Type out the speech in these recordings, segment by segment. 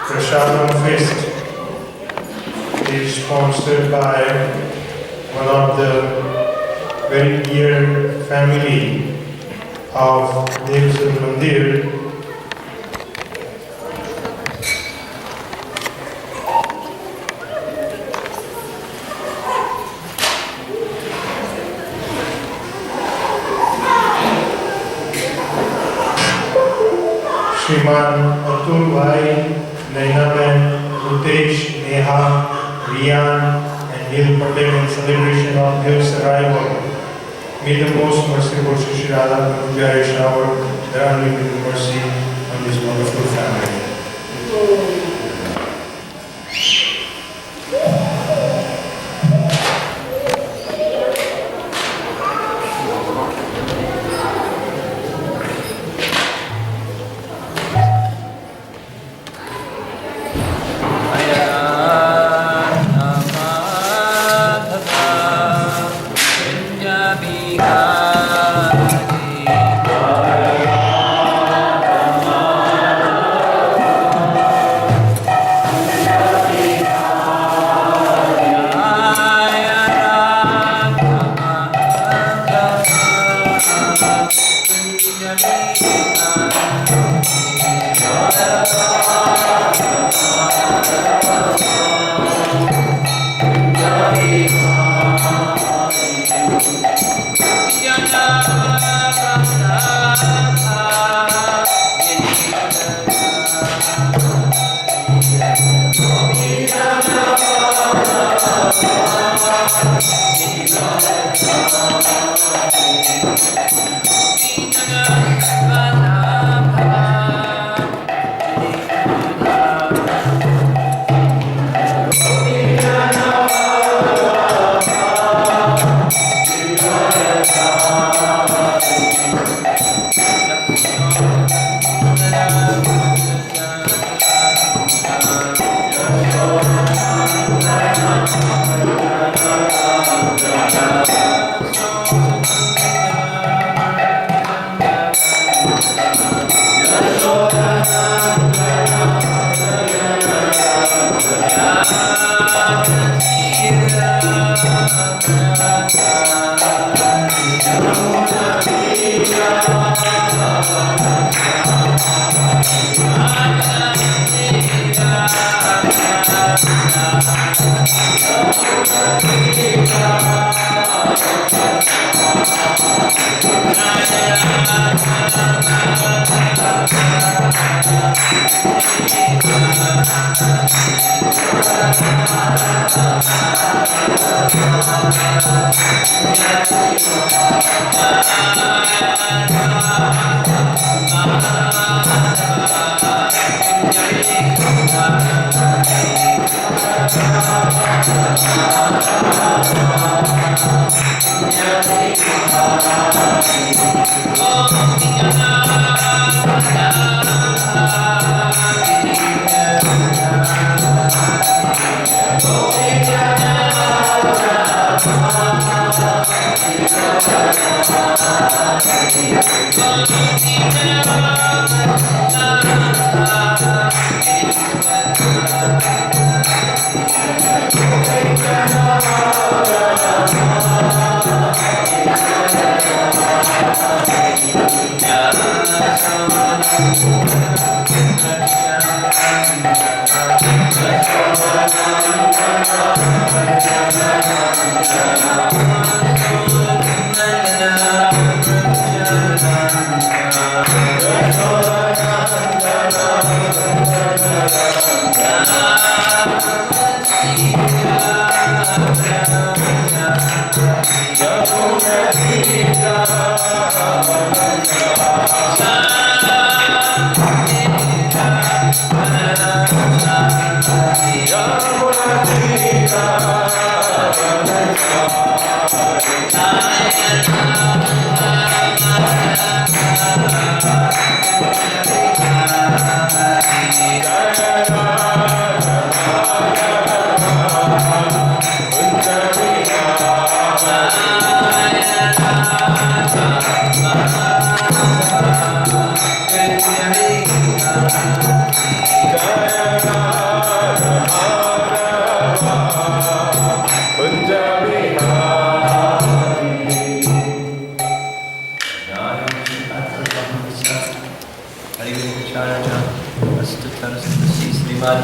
Prahlad Fest is sponsored by one of the very dear family of Devsal Mandir. Shriman Atul Bhai, Naina Ben, Rutesh, Neha, Riyan and Neil Patel in celebration of Dev's arrival. May the most merciful Shri Radha Manujaya shower their unlimited mercy on this wonderful family.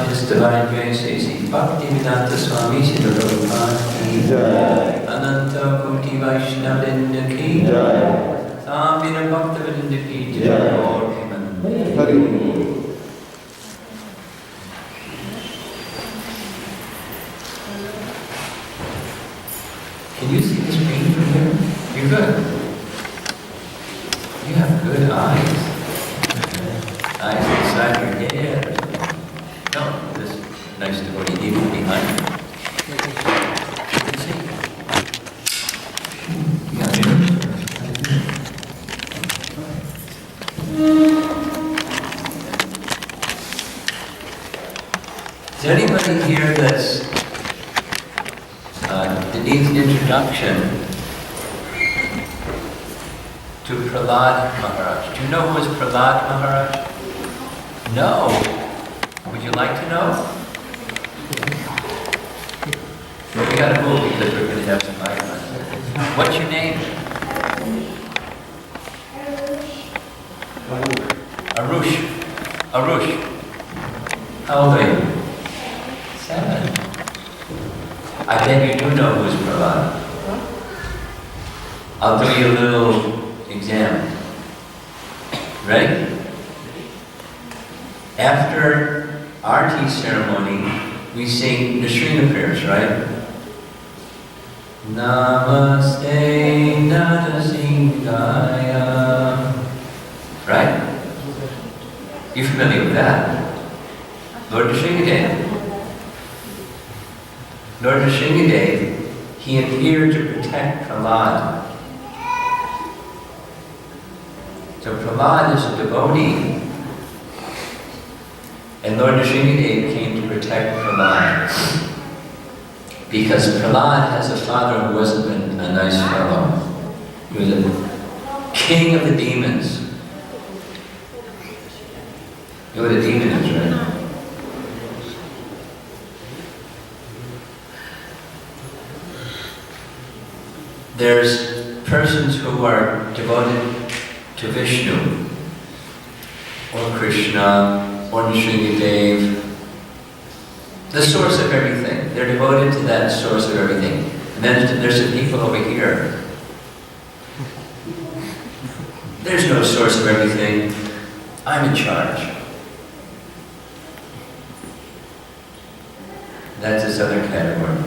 His Divine Grace A.C. Bhaktivedanta Swami Srila Romapada ki Jai. Ananta Koti Vaishnavrinda ki Jai. Samvira Bhaktivinoda ki Jai. Lord Amen. Can you see the screen from here? You're good. You have good eyes. Eyes inside your head. No, this is nice to go even behind. Is there anybody here that needs an introduction to Prahlad Maharaj? Do you know who is Prahlad Maharaj? No. Would you like to know? Well, we gotta move because we're gonna have some mic. What's your name? Arush. Arush. How old are you? 7. I bet you do know who's Prahlad. I'll do you a little exam. Ready? After Arti ceremony, we sing the Shrina prayers, right? Namaste Narasimhaya. Right? You're familiar with that? Lord Nrsimhadev. Lord Nrsimhadev, he appeared to protect Prahlad. So Prahlad is a devotee. And Lord Nrsimhadev came to protect Prahlad. Because Prahlad has a father who wasn't a nice fellow. He was a king of the demons. You know what a demon is, right? There's persons who are devoted to Vishnu, or Krishna, or Nrsimhadev, the source of everything. They're devoted to that source of everything. And then there's some people over here. There's no source of everything. I'm in charge. That's this other category.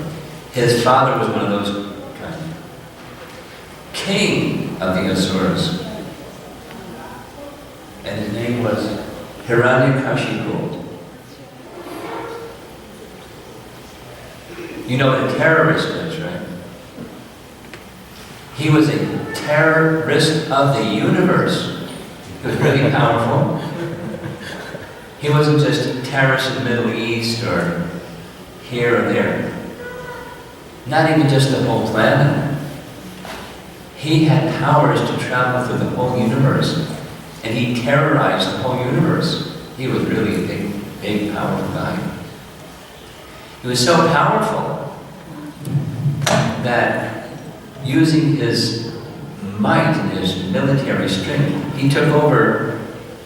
His father was one of those kind. King of the Asuras. And his name was Hiranyakashipu. You know what a terrorist is, right? He was a terrorist of the universe. He was really powerful. He wasn't just a terrorist in the Middle East or here or there. Not even just the whole planet. He had powers to travel through the whole universe. And he terrorized the whole universe. He was really a big, powerful guy. He was so powerful that using his might and his military strength, he took over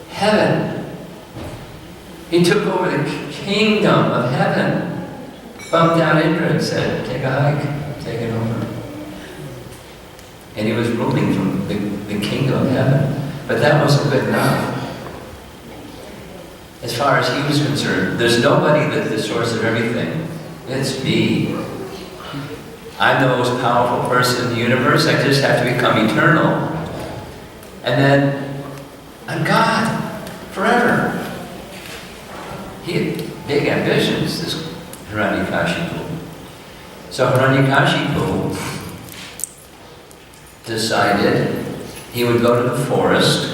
heaven. He took over the kingdom of heaven. Bumped down Indra and said, take a hike, take it over. And he was ruling from the kingdom of heaven. But that wasn't good enough. As far as he was concerned, there's nobody that's the source of everything. It's me. I'm the most powerful person in the universe. I just have to become eternal. And then I'm God forever. He had big ambitions, this Hiranyakashipu. So Hiranyakashipu decided he would go to the forest,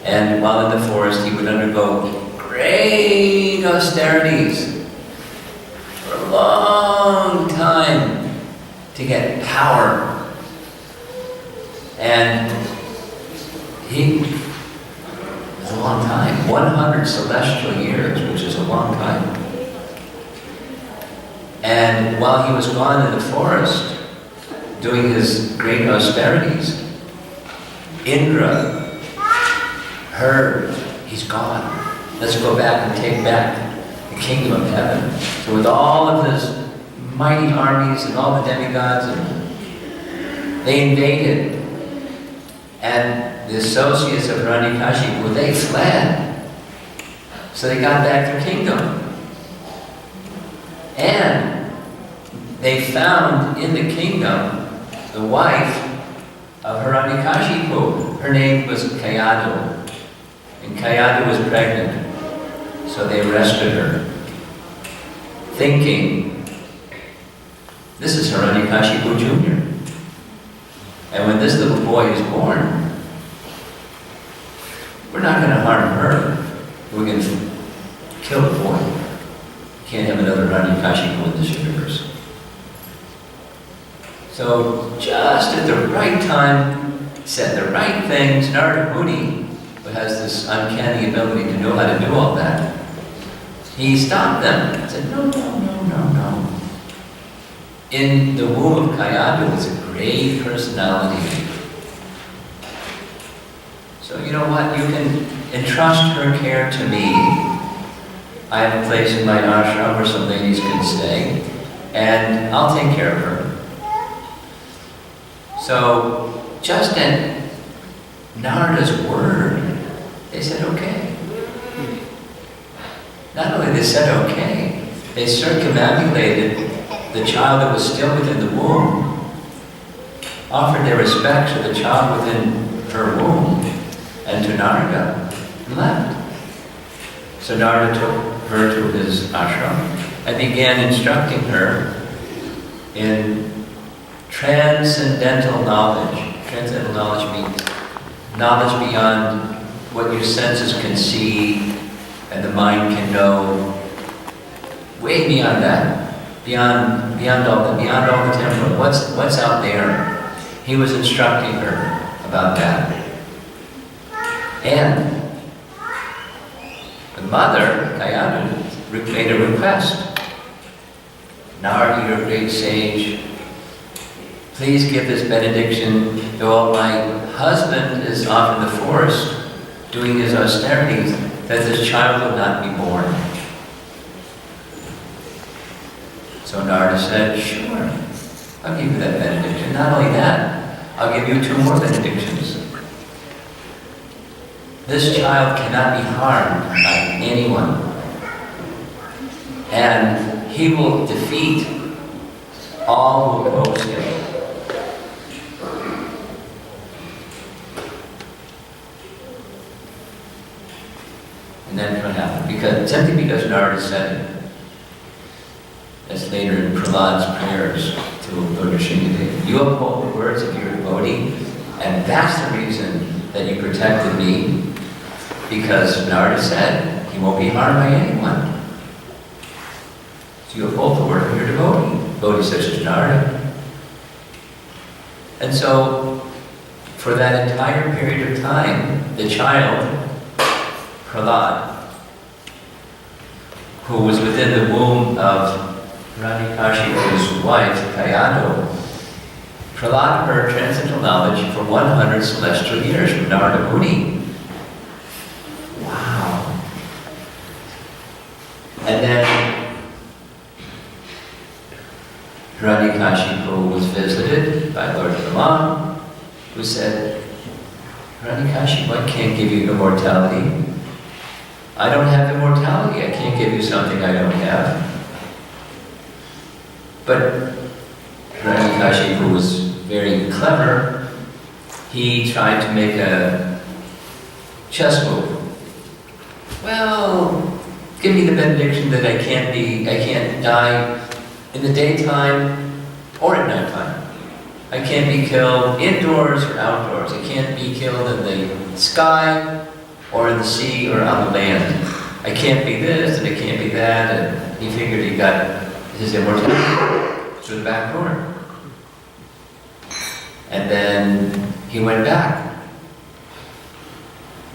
and while in the forest he would undergo great austerities for a long time to get power. And he It's a long time. 100 celestial years, which is a long time. And while he was gone in the forest, doing his great austerities, Indra heard, he's gone. Let's go back and take back the kingdom of heaven. So with all of his mighty armies and all the demigods, and they invaded. And the associates of Hiranyakashipu, they fled. So they got back their kingdom. And they found in the kingdom the wife of Hiranyakashipu. Her name was Kayadu. And Kayadu was pregnant. So they arrested her, thinking, this is Hiranyakashipu Jr. And when this little boy is born, we're not going to harm her. We're going to kill the boy. Can't have another Hiranyakashipu in this universe. So just at the right time, said the right things. Narada Muni, who has this uncanny ability to know how to do all that, he stopped them and said, no, no, no, no, no. In the womb of Kayadu is a great personality. So you know what? You can entrust her care to me. I have a place in my ashram where some ladies can stay, and I'll take care of her. So just at Narada's word, they said okay. Not only they said okay, they circumambulated the child that was still within the womb, offered their respects to the child within her womb and to Narada, and left. So Narada took her to his ashram and began instructing her in transcendental knowledge. Transcendental knowledge means knowledge beyond what your senses can see and the mind can know. Way beyond that. Beyond all the temporal. What's out there? He was instructing her about that. And the mother, Kayadu, made a request. Narada, you're a great sage. Please give this benediction, though my husband is off in the forest doing his austerities, that this child will not be born. So Narada said, sure, I'll give you that benediction. Not only that, I'll give you 2 more benedictions. This child cannot be harmed by anyone. And he will defeat all who oppose him. And then what happened? Simply because Narada said it. As later in Prahlad's prayers to Lord Nrsimhadev. You uphold the words of your devotee, and that's the reason that you protected me, because Narada said he won't be harmed by anyone. So you uphold the word of your devotee such as Narada. And so, for that entire period of time, the child, Prahlad, who was within the womb of Hiranyakashipu's wife, Kayadu, Prahlad heard transcendental knowledge for 100 celestial years from Narada Muni. Wow. And then Hiranyakashipu was visited by Lord Brahma, who said, Hiranyakashipu, I can't give you immortality. I don't have immortality. I can't give you something I don't have. But Hiranyakashipu was very clever. He tried to make a chess move. Well, give me the benediction that I can't die in the daytime or at nighttime. I can't be killed indoors or outdoors. I can't be killed in the sky or in the sea or on the land. I can't be this and I can't be that. And he figured he got his immortality through the back door. And then he went back.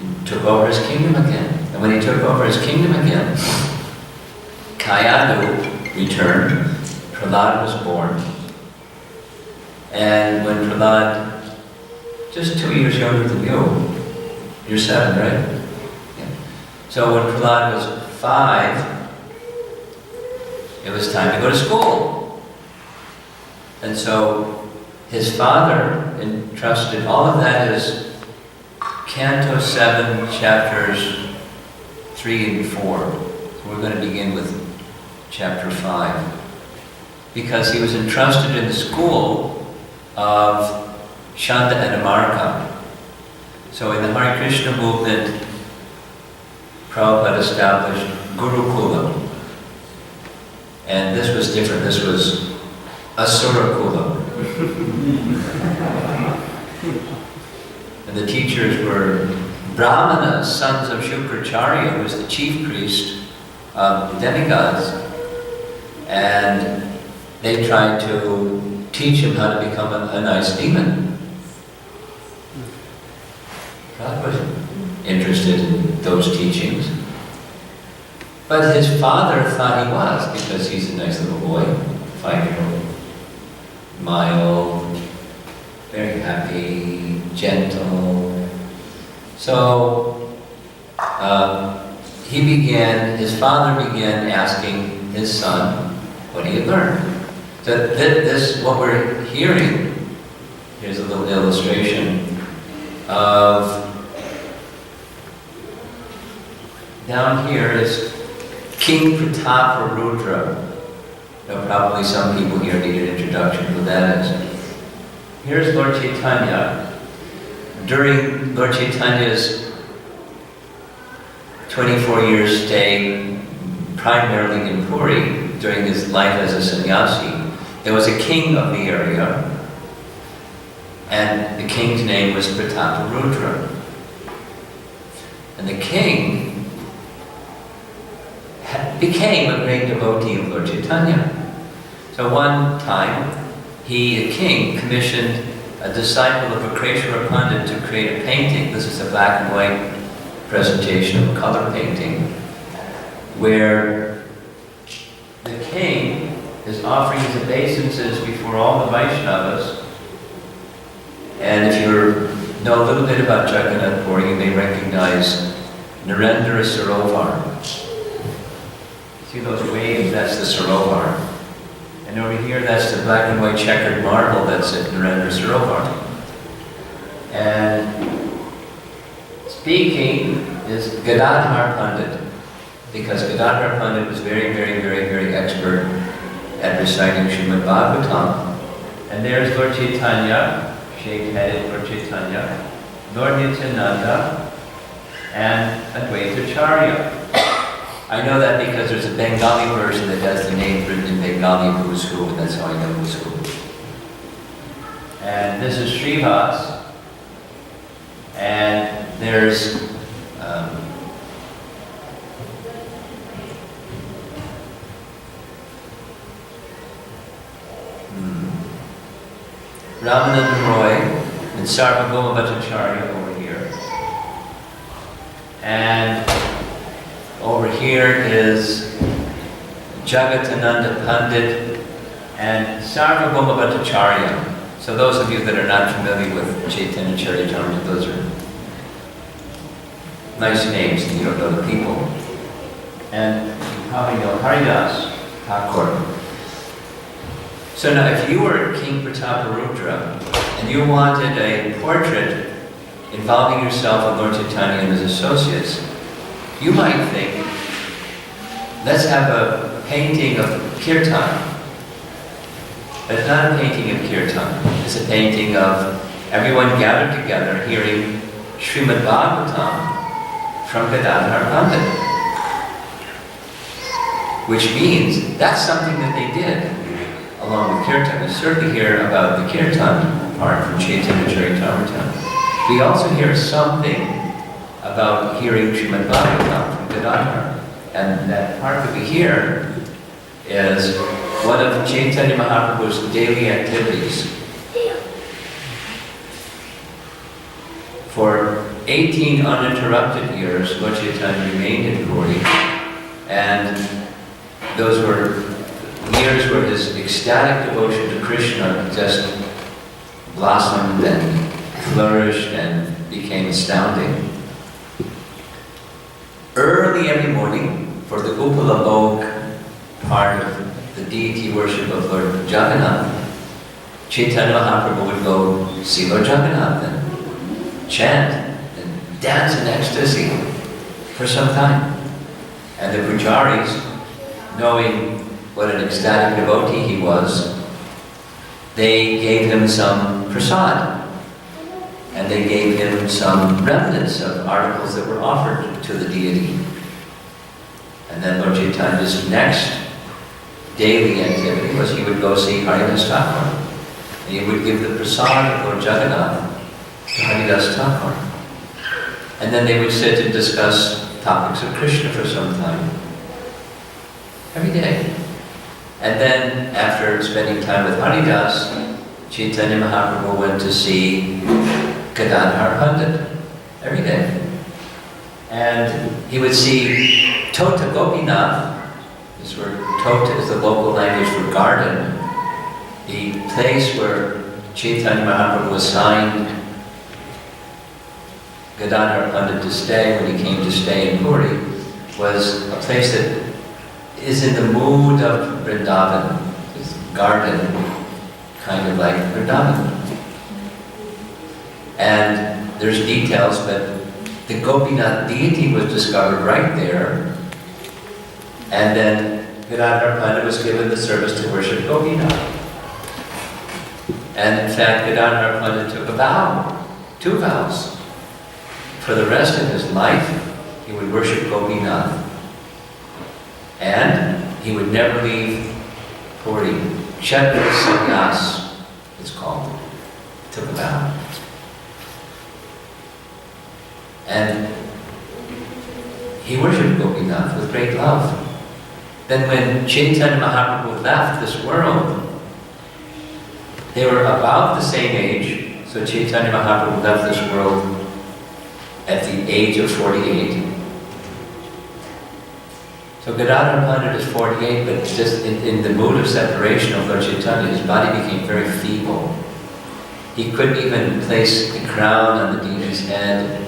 He took over his kingdom again. And when he took over his kingdom again, Kayadu returned, Prahlad was born. And when Prahlad, just 2 years younger than you're 7, right? Yeah. So when Prahlad was 5, it was time to go to school. And so his father entrusted, all of that is Canto 7, chapters 3 and 4. So we're going to begin with chapter 5. Because he was entrusted in the school of Shanta and Amarka. So in the Hare Krishna movement, Prabhupada established Gurukula. And this was different. This was Asurakula. And the teachers were Brahmanas, sons of Shukracharya, who was the chief priest of the demigods. And they tried to teach him how to become a nice demon. God was interested in those teachings. But his father thought he was, because he's a nice little boy, 5-year-old, mild, very happy, gentle. So his father began asking his son what he had learned. So this, what we're hearing, here's a little illustration of, down here is King Prataparudra. Now, probably some people here need an introduction to who that is. Here's Lord Chaitanya. During Lord Chaitanya's 24-year stay, primarily in Puri, during his life as a sannyasi, there was a king of the area, and the king's name was Prataparudra. And the king became a great devotee of Lord Chaitanya. So one time, the king, commissioned a disciple of Akreshwara Pandit to create a painting. This is a black and white presentation of a color painting, where the king is offering his obeisances before all the Vaishnavas. And if you know a little bit about Jagannath Puri, you may recognize Narendra Sarovar. See those waves? That's the Sarovar. And over here, that's the black and white checkered marble that's at Narendra Sarovar. And speaking is Gadadhar Pandit, because Gadadhar Pandit was very, very, very, very expert at reciting Srimad Bhagavatam. And there's Lord Chaitanya, shake-headed Lord Chaitanya, Lord Nityananda, and Advaitacharya. I know that because there's a Bengali version that has the names written in Bengali who's who, and that's how I know who's who. And this is Srivas, and there's Ramananda Roy and Sarvabhauma Bhattacharya over here. And over here is Jagatananda Pandit and Sarvabhauma Bhattacharya. So those of you that are not familiar with Chaitanya Charitamrita, those are nice names and you don't know the people. And you probably know Haridas Thakur. So now if you were King Prataparudra and you wanted a portrait involving yourself and Lord Chaitanya and his associates, you might think, let's have a painting of Kirtan. But it's not a painting of Kirtan. It's a painting of everyone gathered together hearing Srimad Bhagavatam from Gadadhar Pandit. Which means that's something that they did along with Kirtan. We certainly hear about the Kirtan part from Chaitanya Charitamrita. We also hear something about hearing Srimad Bhagavatam from Gadadhar. And that part that we hear is one of Chaitanya Mahaprabhu's daily activities. For 18 uninterrupted years, Lord Chaitanya remained in Puri, and those were years where his ecstatic devotion to Krishna just blossomed and flourished and became astounding. Early every morning, for the Upala Bhog part of the deity worship of Lord Jagannath, Chaitanya Mahaprabhu would go see Lord Jagannath and chant and dance in ecstasy for some time. And the pujaris, knowing what an ecstatic devotee he was, they gave him some prasad. And they gave him some remnants of articles that were offered to the deity. And then Lord Chaitanya's next daily activity was he would go see Haridas Thakur. And he would give the prasad of Lord Jagannath to Haridas Thakur. And then they would sit and discuss topics of Krishna for some time. Every day. And then, after spending time with Haridas, Chaitanya Mahaprabhu went to see Gadadhar Pandit every day. And he would see Tota Gopinath, this word Tota is the local language for garden, the place where Chaitanya Mahaprabhu assigned Gadadhar Pandit to stay when he came to stay in Puri, was a place that is in the mood of Vrindavan, this garden, kind of like Vrindavan. And there's details, but the Gopinath deity was discovered right there, and then Gadadhar Pandit was given the service to worship Gopinath. And in fact, Gadadhar Pandit took a vow, 2 vows. For the rest of his life, he would worship Gopinath. And he would never leave Puri. Kshetra Sannyas, it's called. Took a vow. And he worshipped Gopinath with great love. Then when Chaitanya Mahaprabhu left this world, they were about the same age. So Chaitanya Mahaprabhu left this world at the age of 48. So Gadadhar Pandit is 48, but just in the mood of separation of Lord Chaitanya, his body became very feeble. He couldn't even place the crown on the deity's head,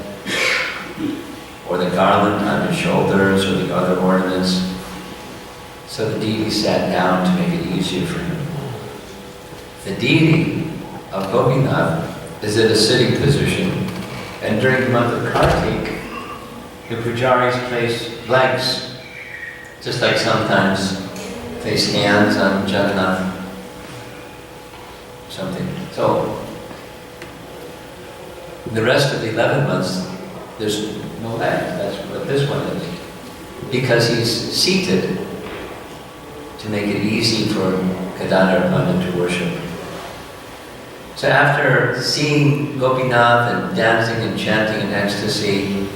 or the garland on his shoulders, or the other ornaments. So the deity sat down to make it easier for him. The deity of Gopinath is in a sitting position, and during the month of Kartik, the pujaris place blanks, just like sometimes place hands on Jagannath, something. So the rest of the 11 months, there's no leg. That's what this one is. Because he's seated to make it easy for Gadadhar Pandit to worship. So after seeing Gopinath and dancing and chanting in ecstasy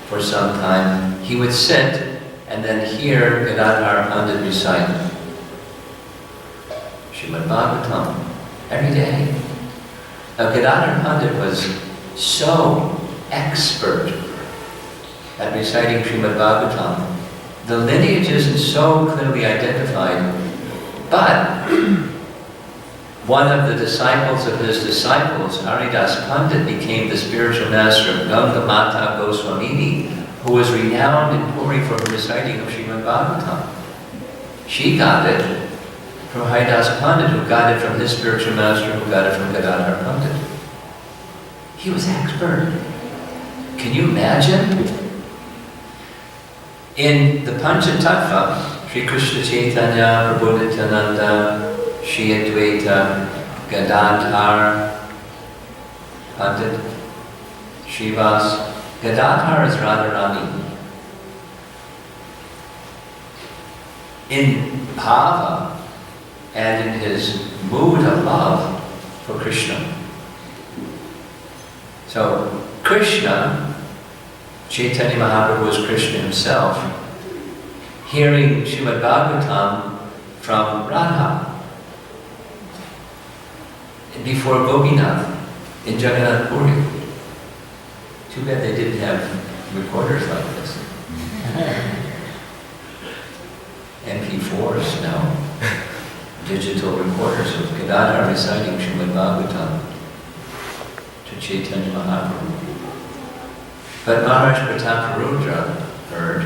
for some time, he would sit and then hear Gadadhar Pandit recite Srimad Bhagavatam every day. Now Gadadhar Pandit was so expert at reciting Srimad Bhagavatam. The lineage isn't so clearly identified, but one of the disciples of his disciples, Haridas Pandit, became the spiritual master of Ganga Mata Goswamini, who was renowned in Puri for her reciting of Srimad Bhagavatam. She got it from Haridas Pandit, who got it from his spiritual master, who got it from Gadadhar Pandit. He was expert. Can you imagine? In the Panchatattva, Sri Krishna Chaitanya, Prabhu Nityananda, Shri Advaita, Gadadhar Pandit, Srivas. Gadadhar is Radharani. In bhava and in his mood of love for Krishna. So Krishna, Chaitanya Mahaprabhu was Krishna himself, hearing Srimad Bhagavatam from Radha before Gopinath in Jagannath Puri. Too bad they didn't have recorders like this. MP4s now. Digital recorders of Gadadhar reciting Srimad Bhagavatam to Chaitanya Mahaprabhu. But Maharaj Prataparudra heard,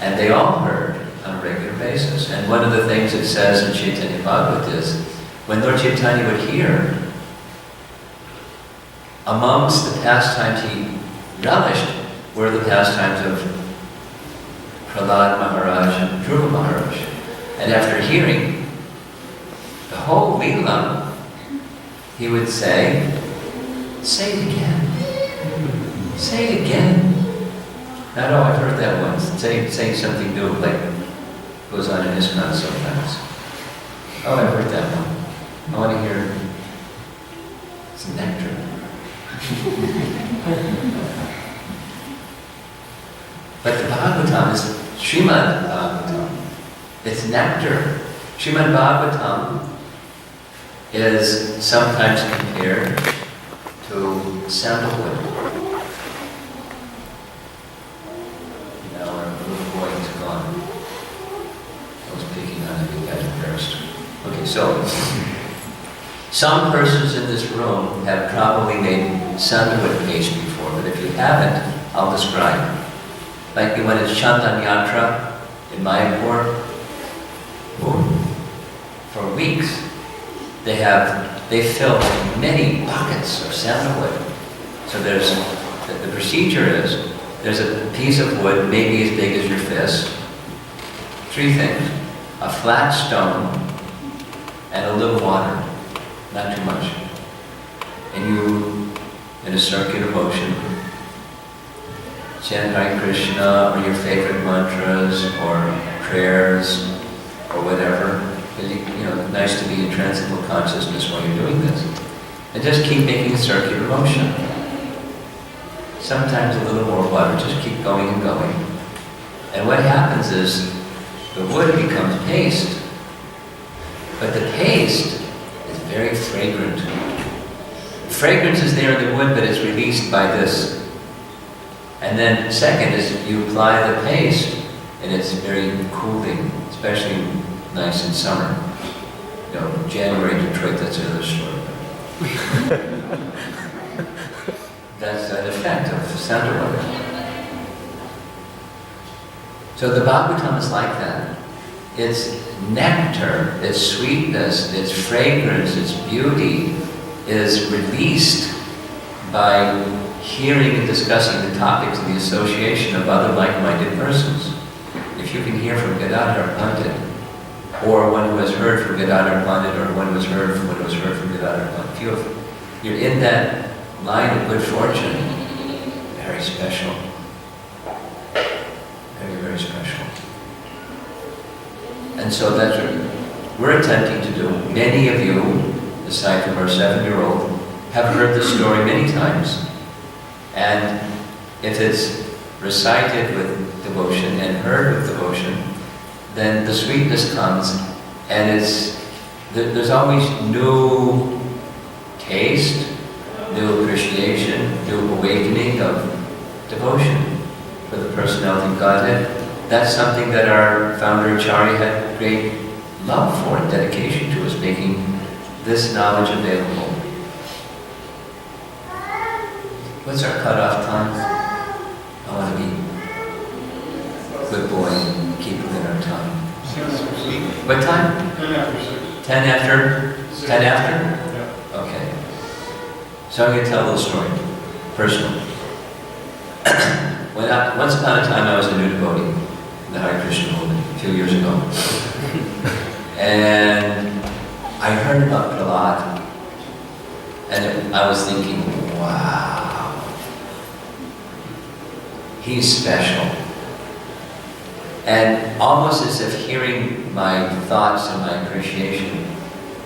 and they all heard on a regular basis. And one of the things it says in Chaitanya Bhagavat is, when Lord Chaitanya would hear, amongst the pastimes he relished were the pastimes of Prahlad Maharaj and Dhruva Maharaj. And after hearing the whole Leela, he would say it again. Say it again. Not, oh, I've heard that once. Saying something new, like goes on in ISKCON sometimes. Oh, I've heard that one. I want to hear it's nectar. But the Bhagavatam is Srimad Bhagavatam. It's nectar. Srimad Bhagavatam is sometimes compared to sandalwood. Now our little boy is gone. I was picking on him, he got embarrassed. Okay, so some persons in this room have probably made sandalwood paste before, but if you haven't, I'll describe. Like when it's Chandan Yatra in Mayapur, for weeks, they fill many buckets of sandalwood. So the procedure is, there's a piece of wood maybe as big as your fist, 3 things, a flat stone and a little water, not too much. And you, in a circular motion, chant Hare Krishna or your favorite mantras or prayers or whatever. Nice to be in transcendental consciousness while you're doing this. And just keep making a circular motion. Sometimes a little more water, just keep going and going. And what happens is, the wood becomes paste. But the paste is very fragrant. The fragrance is there in the wood, but it's released by this. And then second is you apply the paste, and it's very cooling, especially nice in summer. January Detroit, that's another story. That's an effect of sandalwood. So the Bhagavatam is like that. Its nectar, its sweetness, its fragrance, its beauty is released by hearing and discussing the topics and the association of other like-minded persons. If you can hear from Gadadhar Pandit, or one who has heard from Gadadhar Pandit, or one who has heard from Gadadhar Pandit, if you're in that line of good fortune, very special. Very, very special. And so that's what we're attempting to do. Many of you, aside from our 7-year-old, have heard the story many times. And if it's recited with devotion and heard with devotion, then the sweetness comes, and there's always new taste, new appreciation, new awakening of devotion for the personality of Godhead. That's something that our founder Acharya had great love for and dedication to, is making this knowledge available. What's our cutoff time? I want to be a good boy and keep within our time. What time? 10 after 6. 10 after? 6. 10 after? Yeah. Okay. So I'm going to tell a little story, personal. Once upon a time I was a new devotee in the Hare Krishna movement a few years ago. And I heard about Prahlad, and I was thinking, wow, he's special. And almost as if hearing my thoughts and my appreciation,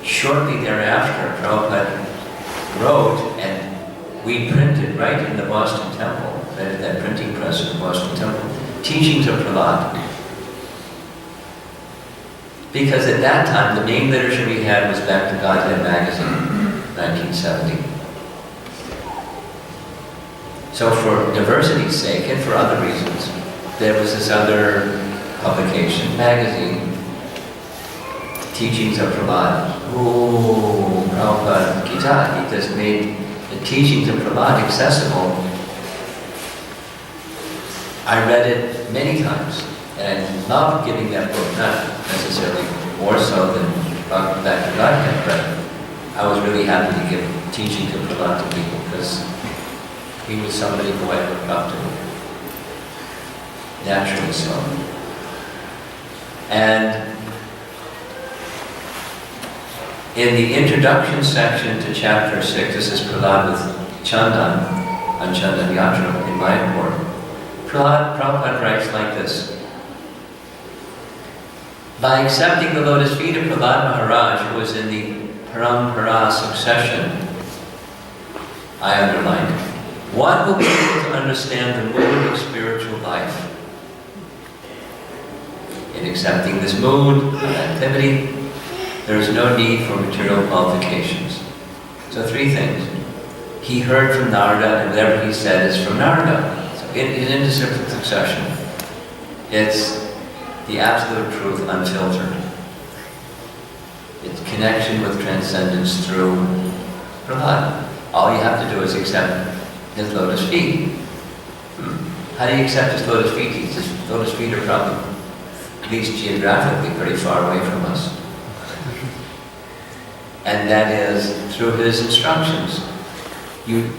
shortly thereafter, Prabhupada wrote, and we printed right in the Boston Temple, right at that printing press in the Boston Temple, teachings of Prahlad. Because at that time, the main literature we had was Back to Godhead magazine, 1970. So for diversity's sake and for other reasons, there was this other publication, magazine, Teachings of Prahlad. Oh, Prabhupada Gita, he just made the Teachings of Prahlad accessible. I read it many times, and I loved giving that book, not necessarily more so than Bhakti Godhead, but I was really happy to give Teachings of Prahlad to people because he was somebody who I looked up to, naturally so. And in the introduction section to chapter 6, this is Prahlad with Chandan, on Chandan Yatra in Mayapur. Prabhupada writes like this: by accepting the lotus feet of Prahlad Maharaj, who was in the Parampara succession, I underlined, one will be able to understand the mood of spiritual life. In accepting this mood of activity, there is no need for material qualifications. So 3 things. He heard from Narada, and whatever he said is from Narada. So in indiscriminate succession, it's the absolute truth unfiltered. It's connection with transcendence through Prahlad. All you have to do is accept his lotus feet. How do you accept his lotus feet? His lotus feet are probably, at least geographically, pretty far away from us. And that is through his instructions. You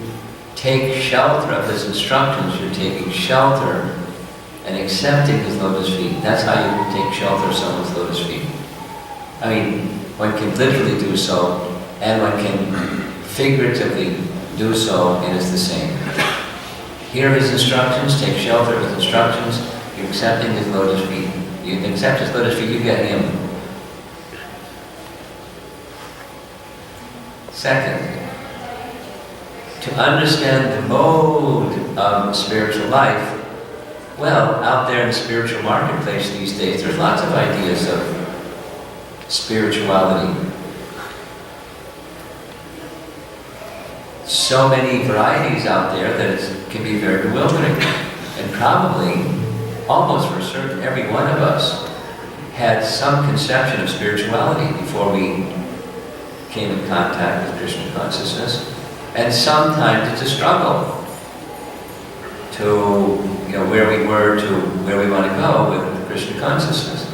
take shelter of his instructions. You're taking shelter and accepting his lotus feet. That's how you take shelter of someone's lotus feet. I mean, one can literally do so, and one can figuratively do so, and it's the same. Hear his instructions, take shelter of his instructions, you're accepting his lotus feet. You accept his lotus feet, you get him. Second, to understand the mode of spiritual life, well, out there in the spiritual marketplace these days, there's lots of ideas of spirituality. So many varieties out there that it can be very bewildering. And probably, almost for certain, every one of us had some conception of spirituality before we came in contact with Krishna consciousness. And sometimes it's a struggle to, where we were to where we want to go with Krishna consciousness.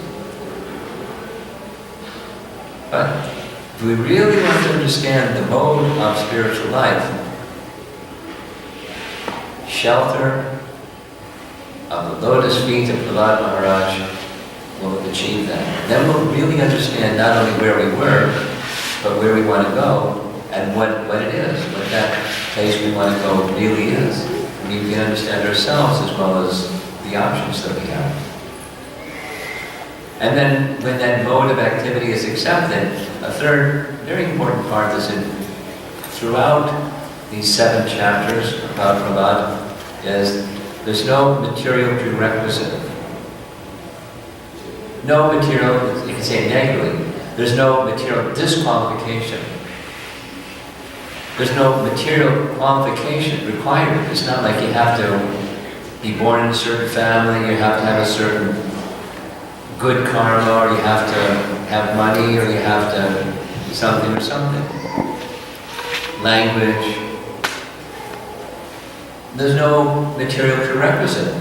But if we really want to understand the mode of spiritual life, shelter of the lotus feet of Prahlad Maharaj will achieve that. Then we'll really understand not only where we were, but where we want to go, and what it is, what that place we want to go really is. And we can understand ourselves as well as the options that we have. And then when that mode of activity is accepted, a third very important part is throughout these 7 chapters about Prahlad is there's no material prerequisite. No material, you can say negatively, there's no material disqualification. There's no material qualification required. It's not like you have to be born in a certain family, you have to have a certain good karma, or you have to have money, or you have to something or something. Language. There's no material prerequisite.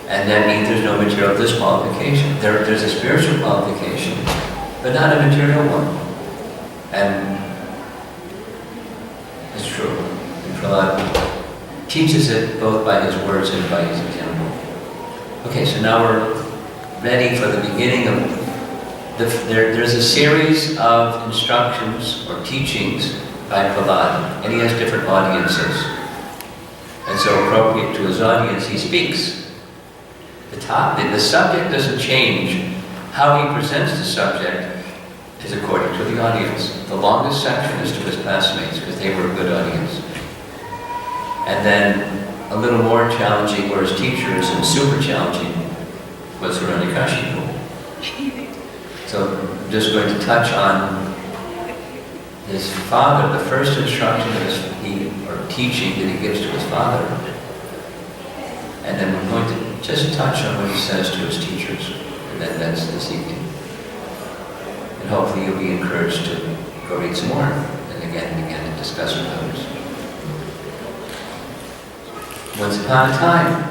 And that means there's no material disqualification. There's a spiritual qualification, but not a material one. And it's true. And Prahlad teaches it both by his words and by his example. Okay, so now we're ready for the beginning of there's a series of instructions or teachings by Prahlad, and he has different audiences. And so appropriate to his audience, he speaks. The subject doesn't change. How he presents the subject is according to the audience. The longest section is to his classmates, because they were a good audience. And then a little more challenging were his teachers, and super challenging was Hiranyakashipu. So I'm just going to touch on his father, the first instruction or teaching that he gives to his father. And then we're going to just touch on what he says to his teachers. And then that's this evening. And hopefully you'll be encouraged to go read some more, and again and discuss with others. Once upon a time,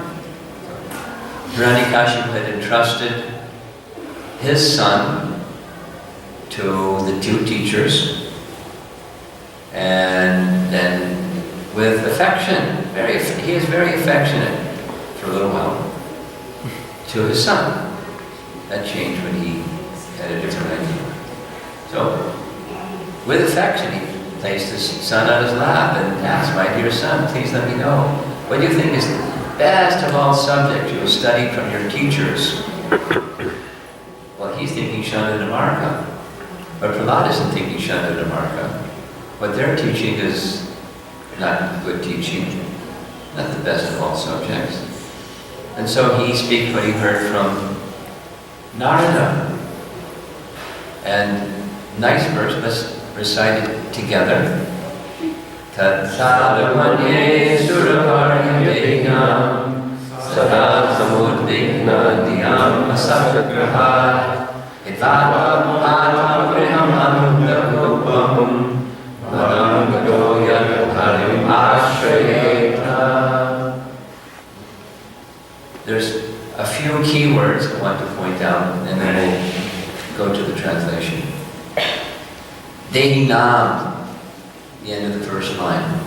Hiranyakashipu had entrusted his son to the two teachers, and then with affection, he is very affectionate for a little while to his son. That changed when he had a different idea. So, with affection, he placed his son on his lap and asked, "My dear son, please let me know, what do you think is the best of all subjects you have studied from your teachers?" Well, he's thinking Shanadamarka, but Prahlad isn't thinking Shanadamarka. What they're teaching is not good teaching, not the best of all subjects. And so he speaks what he heard from Narada. And nice verse, let's recite it together. Tatsadamanye suraparyadegnam sada samudvigna dhyam asakrahat idvatam patam griham anudapam madam gadoya harim ashrayeta. There's a few key words I want to point out, and then we'll go to the translation. Dehinam, the end of the first line.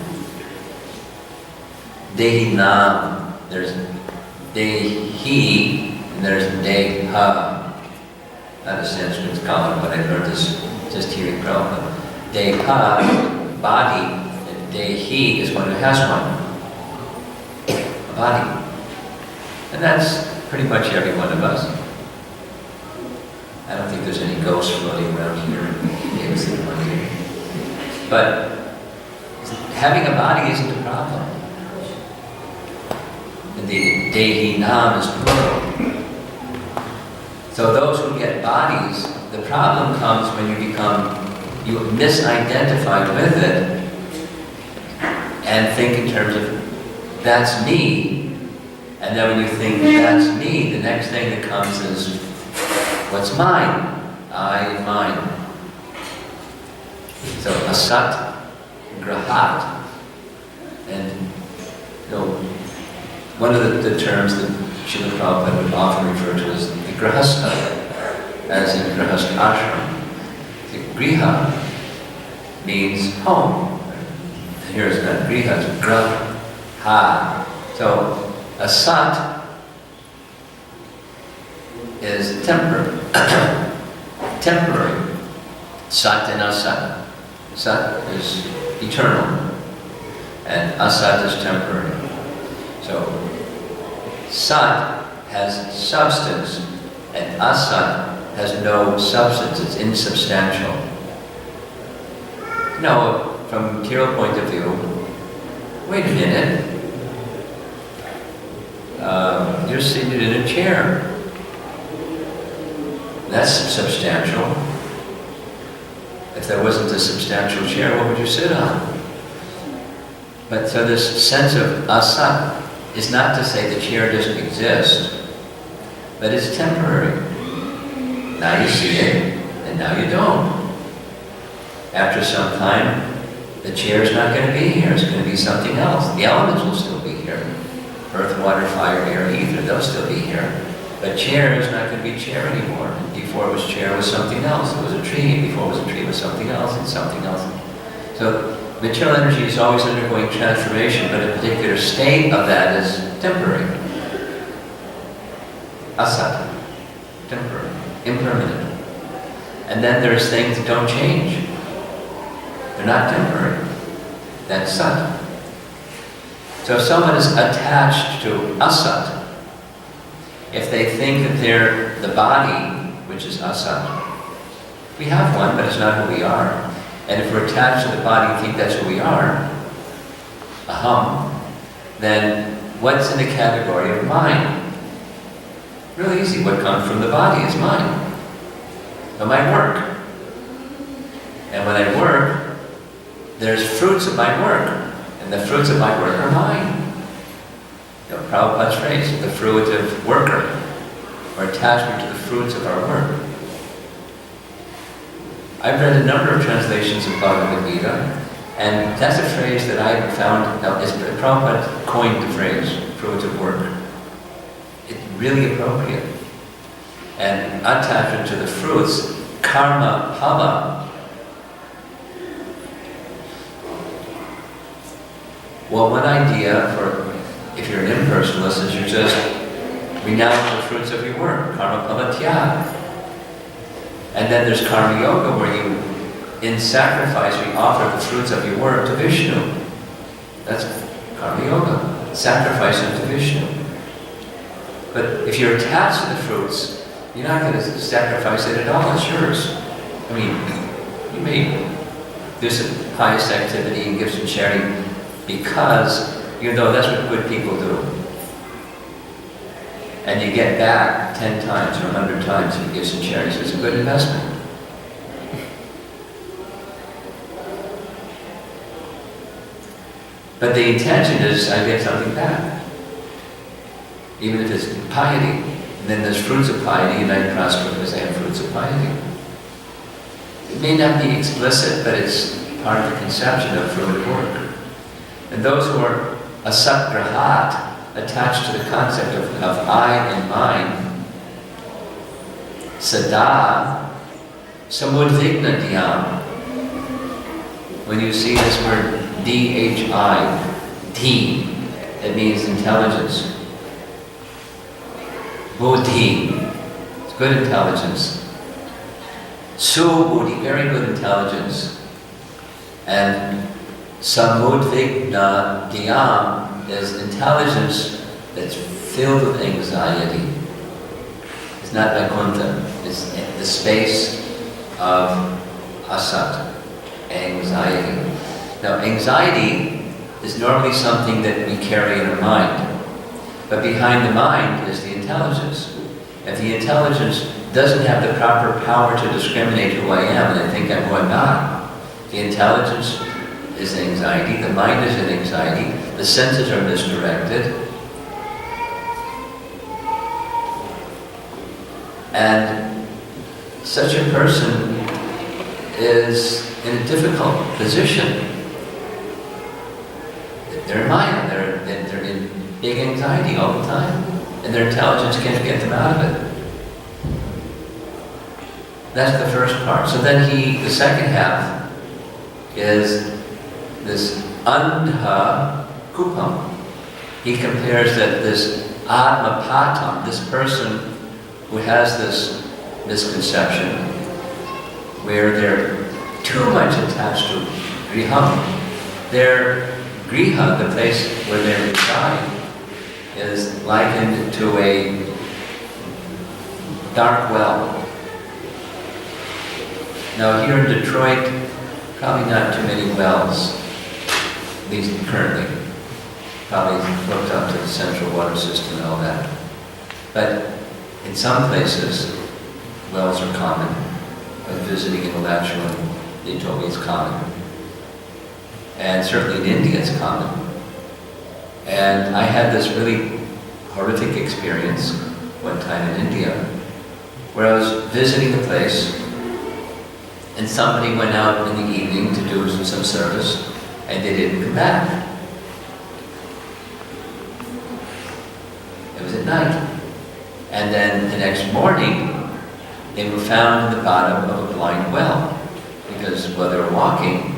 Dehinam, there's Dehi, and there's Deha. Not a Sanskrit scholar, but I learned this just hearing Prahlad. Deha, body, and Dehi is one who has one. A body. And that's pretty much every one of us. I don't think there's any ghosts floating around here. But having a body isn't a problem. And the Dehinam is plural. So those who get bodies, the problem comes when you misidentify with it and think in terms of, that's me. And then when you think, that's me, the next thing that comes is, what's mine? I, mine. So, asat, grahat. And, one of the terms that Srila Prabhupada would often refer to as the grahastha, as in grahastha ashram. The griha means home. Here it's not griha, it's graha. So, asat is temporary. Sat and asat. Sat is eternal, and asat is temporary. So, sat has substance, and asat has no substance. It's insubstantial. No, from a material point of view, wait a minute. You're seated in a chair. That's substantial. If there wasn't a substantial chair, what would you sit on? But so this sense of asat is not to say the chair doesn't exist, but it's temporary. Now you see it, and now you don't. After some time, the chair is not going to be here. It's going to be something else. The elements will still be here. Earth, water, fire, air, ether, they'll still be here. But chair is not going to be chair anymore. Before it was chair, it was something else. It was a tree. Before it was a tree, it was something else, and something else. So material energy is always undergoing transformation, but a particular state of that is temporary. Asat, temporary, impermanent. And then there's things that don't change. They're not temporary. That's sat. So if someone is attached to asat, if they think that they're the body, which is asat, we have one, but it's not who we are. And if we're attached to the body and think that's who we are, aham, then what's in the category of mine? Really easy. What comes from the body is mine. So my work. And when I work, there's fruits of my work, and the fruits of my work are mine. You know, Prabhupada's phrase, the fruitive worker, or attachment to the fruits of our work. I've read a number of translations of Bhagavad Gita, and that's a phrase that I found, Prabhupada coined the phrase, fruitive work. It's really appropriate. And attachment to the fruits, karma phala. Well, one idea for, if you're an impersonalist, is you just renounce the fruits of your work, karma phala tyag. And then there's karma yoga, where you, in sacrifice, you offer the fruits of your work to Vishnu. That's karma yoga, sacrificing to Vishnu. But if you're attached to the fruits, you're not going to sacrifice it at all, it's yours. I mean, you may do some pious activity and give some charity because you know that's what good people do. And you get back 10 times or 100 times if you give some charity, so it's a good investment. But the intention is I get something back. Even if it's piety. And then there's fruits of piety, and I prosper because I have fruits of piety. It may not be explicit, but it's part of the conception of fruitive work. And those who are asat-grahat, attached to the concept of I and mine, sada, samudvigna dhyam. When you see this word D-H-I, D, it means intelligence. Buddhi, it's good intelligence. Su-buddhi, very good intelligence. And samudvigna dhyam is intelligence that's filled with anxiety. It's not vaikuntha, it's the space of asat, anxiety. Now, anxiety is normally something that we carry in our mind. But behind the mind is the intelligence. If the intelligence doesn't have the proper power to discriminate who I am, and I think I'm who I'm not, the intelligence is anxiety, the mind is in anxiety, the senses are misdirected, and such a person is in a difficult position. They're in Maya, they're in big anxiety all the time, and their intelligence can't get them out of it. That's the first part. So then the second half is this andha kupam. He compares that this atmapatam, this person who has this misconception, where they're too much attached to griham. Their griha, the place where they reside, is likened to a dark well. Now here in Detroit, probably not too many wells, at least currently. Probably hooked up to the central water system and all that. But in some places, wells are common. I was visiting in Alachua, and they told me it's common. And certainly in India it's common. And I had this really horrific experience one time in India, where I was visiting the place, and somebody went out in the evening to do some service, and they didn't come back. It was at night. And then the next morning, they were found in the bottom of a blind well. Because while they were walking,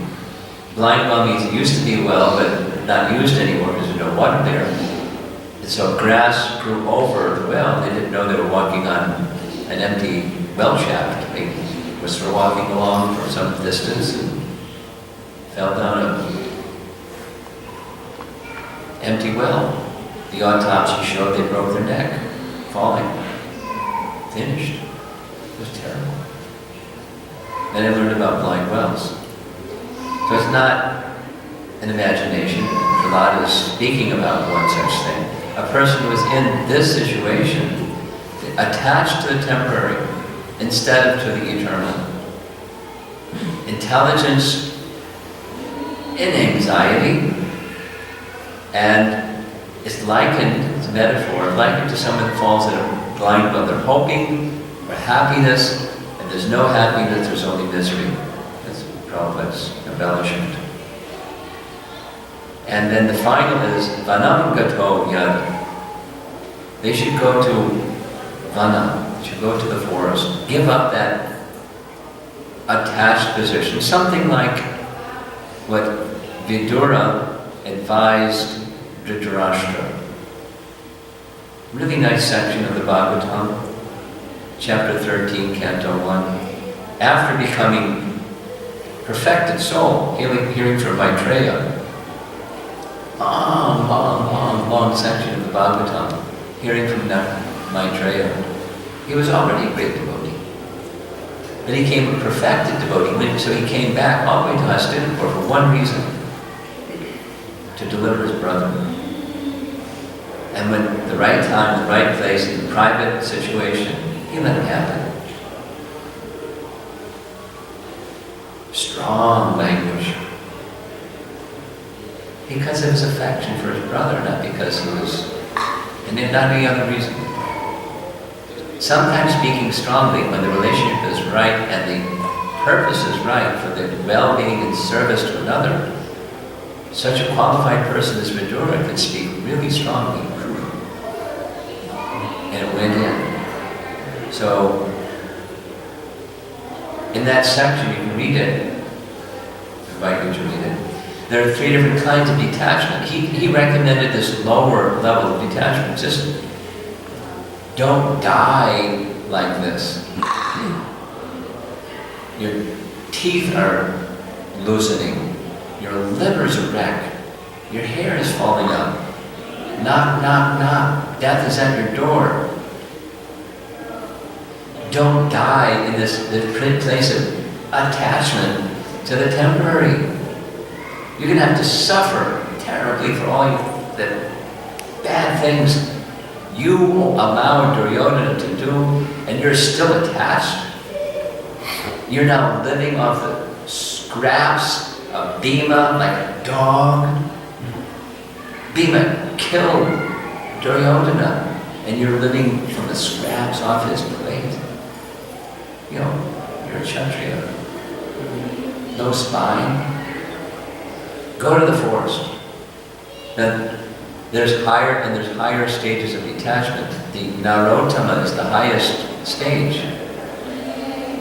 blind well means it used to be a well, but not used anymore because there's no water there. And so grass grew over the well. They didn't know they were walking on an empty well shaft. They were sort of walking along for some distance and fell down an empty well. The autopsy showed they broke their neck, falling, finished. It was terrible. Then I learned about blind wells. So it's not an imagination. Prahlad is speaking about one such thing. A person who is in this situation, attached to the temporary instead of to the eternal. Intelligence in anxiety, and it's likened, it's a metaphor, likened to someone that falls in a blind well. They're hoping for happiness, and there's no happiness, there's only misery. That's Prabhupada's embellishment. And then the final is Vanam Gato Yad. They should go to Vana, they should go to the forest, give up that attached position, something like what Vidura advised Dhritarashtra. Really nice section of the Bhagavatam, chapter 13, canto 1. After becoming perfected soul, hearing from Maitreya, long section of the Bhagavatam, hearing from Maitreya, he was already a great devotee. Then he became a perfected devotee, so he came back all the way to Hastinapur for one reason, to deliver his brother. And when the right time, the right place, in the private situation, he let it happen. Strong language. Because of his affection for his brother, not because he was, and not any other reason. Sometimes speaking strongly when the relationship is right and the purpose is right for the well-being and service to another, such a qualified person as Vidura could speak really strongly. And it went in. So, in that section, you can read it. I invite you to read it. There are 3 different kinds of detachment. He recommended this lower level of detachment. Just don't die like this. Your teeth are loosening. Your liver's a wreck. Your hair is falling out. Knock, knock, knock. Death is at your door. Don't die in this place of attachment to the temporary. You're going to have to suffer terribly for all the bad things you allowed Duryodhana to do, and you're still attached. You're now living off the scraps of Bhima like a dog. Bhima killed Duryodhana, and you're living from the scraps off his plate. You know, you're a Kshatriya. No spine. Go to the forest. Then there's higher stages of detachment. The Narottama is the highest stage.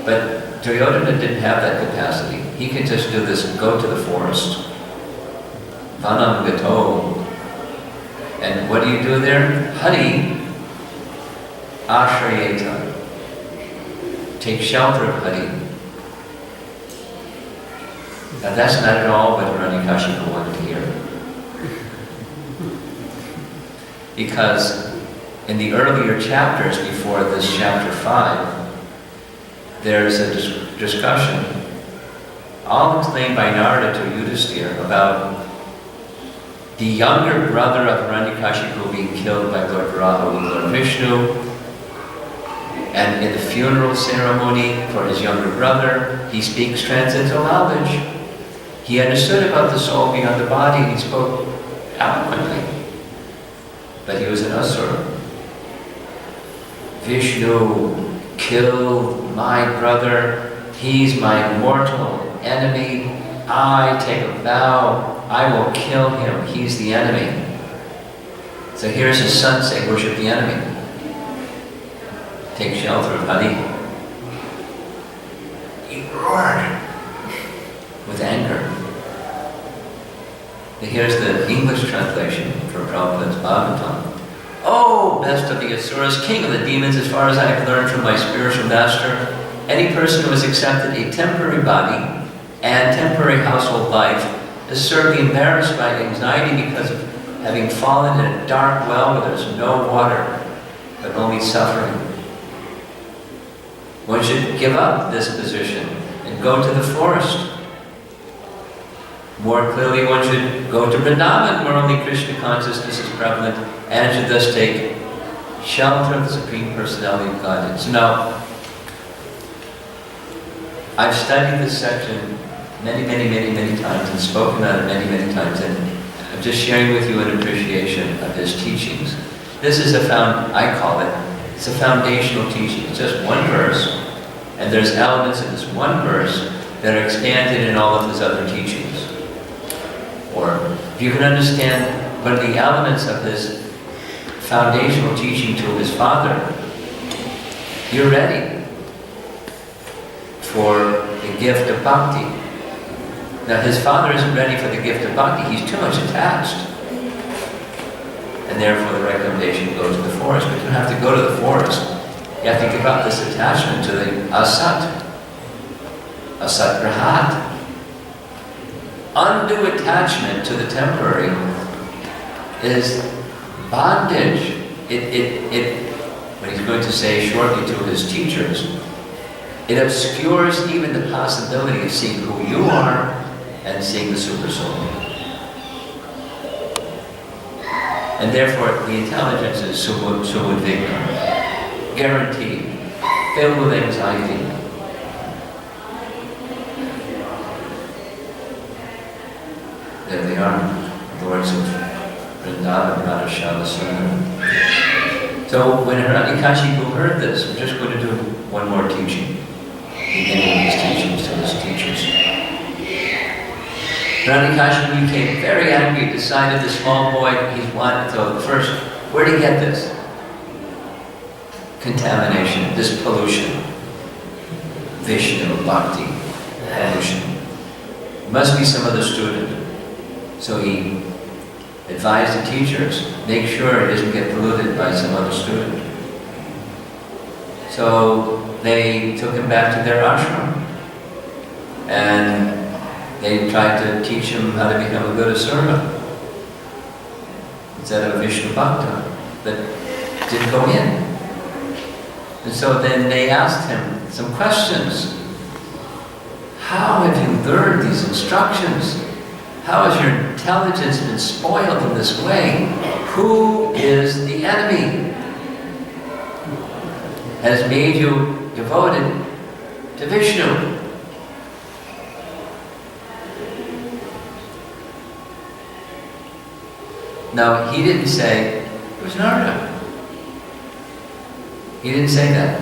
But Duryodhana didn't have that capacity. He could just do this, go to the forest. Vanam Gato. And what do you do there? Hari Ashrayeta. Take shelter of Hari. Now that's not at all what Hiranyakashipu wanted to hear. Because in the earlier chapters before this chapter 5, there's a discussion, all explained by Narada to Yudhisthira, about the younger brother of Hiranyakashipu being killed by Lord Varaha with Lord Vishnu, and in the funeral ceremony for his younger brother, he speaks transcendental knowledge. He understood about the soul beyond the body, and he spoke eloquently. But he was an asura. Vishnu killed my brother. He's my mortal enemy. I take a vow. I will kill him. He's the enemy. So here's his son saying, worship the enemy. Take shelter of Hari. He roared with anger. Here's the English translation for Prabhupada's Bhagavatam. Oh, best of the Asuras, king of the demons, as far as I have learned from my spiritual master, any person who has accepted a temporary body and temporary household life is certainly embarrassed by anxiety because of having fallen in a dark well where there's no water, but only suffering. One should give up this position and go to the forest. More clearly, one should go to Vrindavan, where only Krishna consciousness is prevalent, and should thus take shelter of the Supreme Personality of Godhead. So now, I've studied this section many, many, many, many times and spoken on it many, many times. And I'm just sharing with you an appreciation of his teachings. This is I call it, it's a foundational teaching. It's just one verse, and there's elements in this one verse that are expanded in all of his other teachings. Or if you can understand what are the elements of this foundational teaching to his father, you're ready for the gift of bhakti. Now his father isn't ready for the gift of bhakti, he's too much attached. And therefore the recommendation goes to the forest. But you don't have to go to the forest. You have to give up this attachment to the asat. Asat prahlad. Undue attachment to the temporary is bondage. What he's going to say shortly to his teachers, it obscures even the possibility of seeing who you are and seeing the super soul. And therefore, the intelligence is sumudvigna, guaranteed, filled with anxiety. There they are, lords of Vrindavan, Radha Shyama Sundar. So when Hiranyakashipu heard this, we're just going to do one more teaching, beginning his teachings to his teachers. Hiranyakashipu became very angry, decided the small boy, he wanted to first, where did he get this? Contamination, this pollution. Vishnu, bhakti, pollution. Must be some other student. So he advised the teachers, make sure it doesn't get polluted by some other student. So they took him back to their ashram. And they tried to teach him how to become a good servant instead of a Vishnu Bhakta, but didn't go in. And so then they asked him some questions. How have you learned these instructions? How has your intelligence been spoiled in this way? Who is the enemy? Has made you devoted to Vishnu? Now, he didn't say, it was Narada. He didn't say that.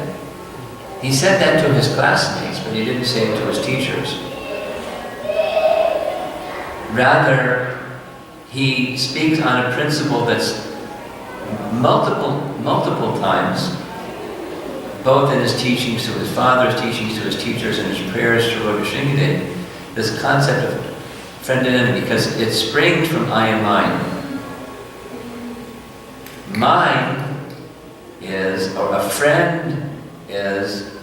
He said that to his classmates, but he didn't say it to his teachers. Rather, he speaks on a principle that's multiple times, both in his teachings to his father, his teachings to his teachers, and his prayers to Lord Srinivas, this concept of friend and enemy, because it springs from I am mine. Mine is, or a friend is,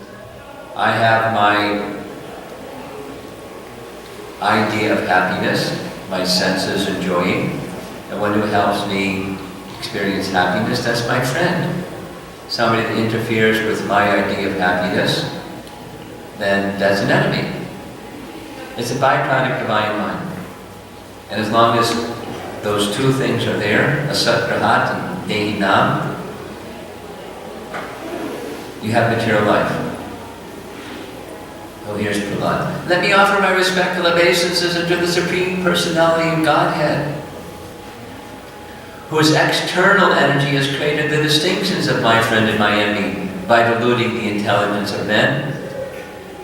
I have my idea of happiness, my senses enjoying, and one who helps me experience happiness, that's my friend. Somebody that interferes with my idea of happiness, then that's an enemy. It's a byproduct of I am mine. And as long as those two things are there, asat prahlad and Dehi Nam, you have material life. Oh, here's Prahlad. Let me offer my respectful obeisances unto the Supreme Personality of Godhead, whose external energy has created the distinctions of my friend and my enemy by deluding the intelligence of men.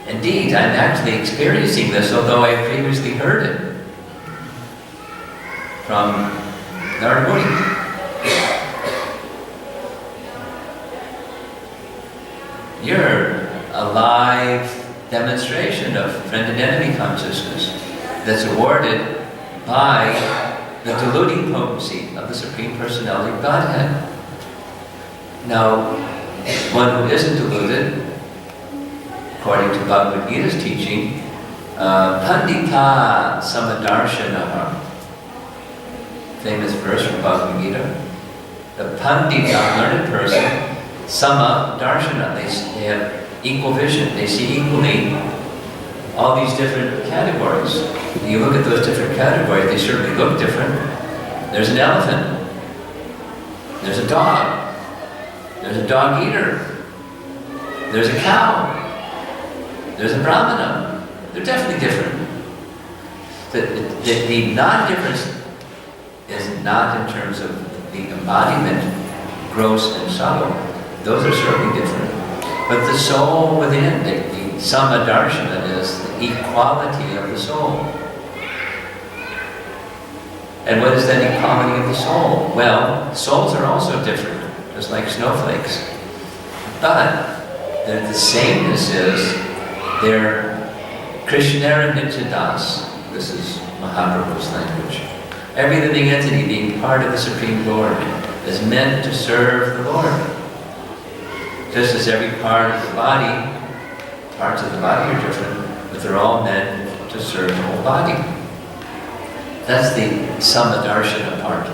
Indeed, I'm actually experiencing this, although I previously heard it from Narada Muni. You're a live demonstration of friend and enemy consciousness that's awarded by the deluding potency of the Supreme Personality of Godhead. Now, one who isn't deluded, according to Bhagavad Gita's teaching, Pandita Samadarshanaha, famous verse from Bhagavad Gita. The Pandita, learned person, Sama Darshana, they have equal vision, they see equally all these different categories. When you look at those different categories, they certainly look different. There's an elephant, there's a dog eater, there's a cow, there's a brahmana. They're definitely different. The non-difference is not in terms of the embodiment, gross and subtle. Those are certainly different. But the soul within, the Samadarshana is the equality of the soul. And what is that equality of the soul? Well, souls are also different, just like snowflakes. But the sameness is they're Krishnara Nityadas. This is Mahaprabhu's language. Every living entity being part of the Supreme Lord is meant to serve the Lord. Just as every part of the body, parts of the body are different, but they're all meant to serve the whole body. That's the Samadarshana part.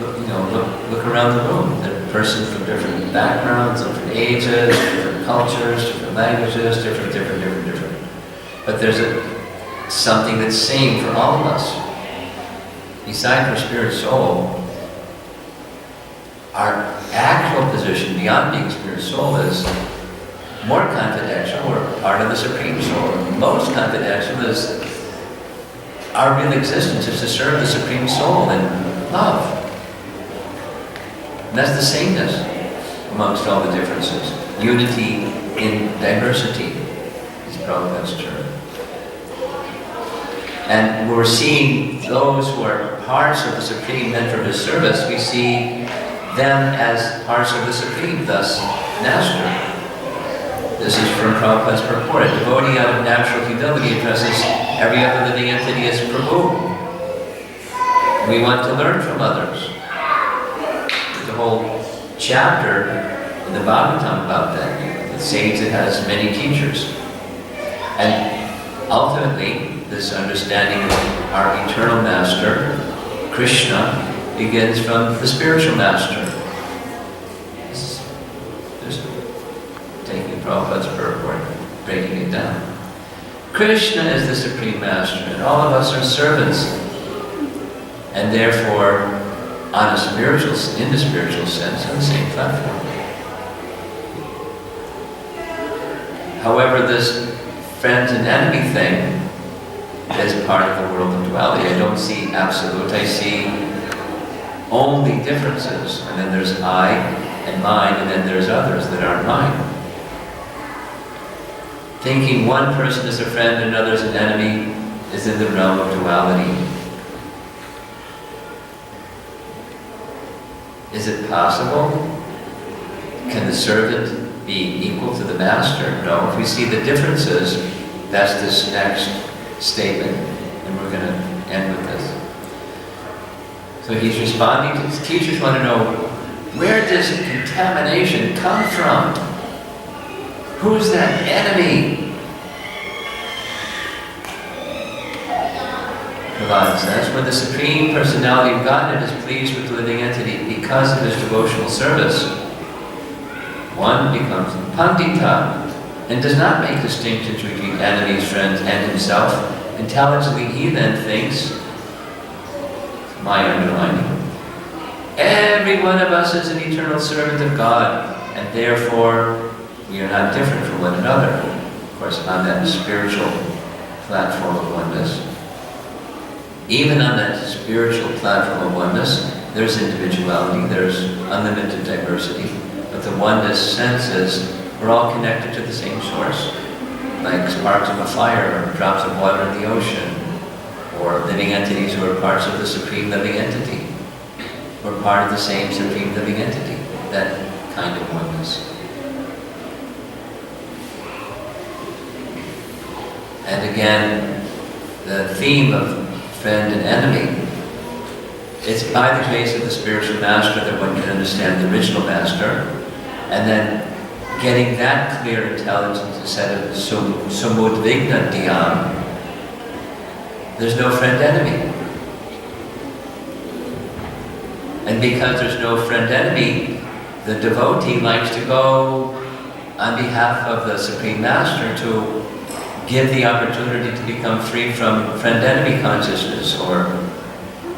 Look around the room. There are persons from different backgrounds, different ages, different cultures, different languages, different. But there's something that's same for all of us. Beside our spirit soul, our actual position beyond being spirit soul is more confidential. We're part of the Supreme Soul. Most confidential is our real existence is to serve the Supreme Soul in love. And that's the sameness amongst all the differences. Unity in diversity is Prabhupada's term. And we're seeing those who are parts of the Supreme meant for His service, we see them as parts of the Supreme, thus Master. This is from Prabhupada's purport. A devotee out of natural humility addresses every other living entity as Prabhu. We want to learn from others. There's a whole chapter in the Bhagavatam about that. The sage that has many teachers. And ultimately, this understanding of our eternal Master, Krishna, begins from the spiritual Master. Just taking Prabhupada's purport, breaking it down. Krishna is the Supreme Master, and all of us are servants. And therefore, in the spiritual sense, on the same platform. However, this friend and enemy thing is part of the world of duality. I don't see absolute, I see only differences. And then there's I and mine, and then there's others that aren't mine. Thinking one person is a friend and another is an enemy is in the realm of duality. Is it possible? Can the servant be equal to the master? No. If we see the differences, that's this next statement, and we're going to end with this. So he's responding to his teachers want to know, where does contamination come from? Who's that enemy? Prahlad says, when the Supreme Personality of Godhead is pleased with the living entity because of his devotional service, one becomes Pandita and does not make distinctions between enemies, friends, and himself. Intelligently, he then thinks, my underlining, every one of us is an eternal servant of God, and therefore we are not different from one another. Of course, on that spiritual platform of oneness. Even on that spiritual platform of oneness, there's individuality, there's unlimited diversity, but the oneness senses we're all connected to the same source, like sparks of a fire, or drops of water in the ocean, or living entities who are parts of the Supreme Living Entity. We're part of the same Supreme Living Entity, that kind of oneness. And again, the theme of friend and enemy, it's by the grace of the spiritual master that one can understand the original master, and then getting that clear intelligence instead of samudvigna dhyam, there's no friend-enemy. And because there's no friend-enemy, the devotee likes to go on behalf of the Supreme Master to give the opportunity to become free from friend-enemy consciousness, or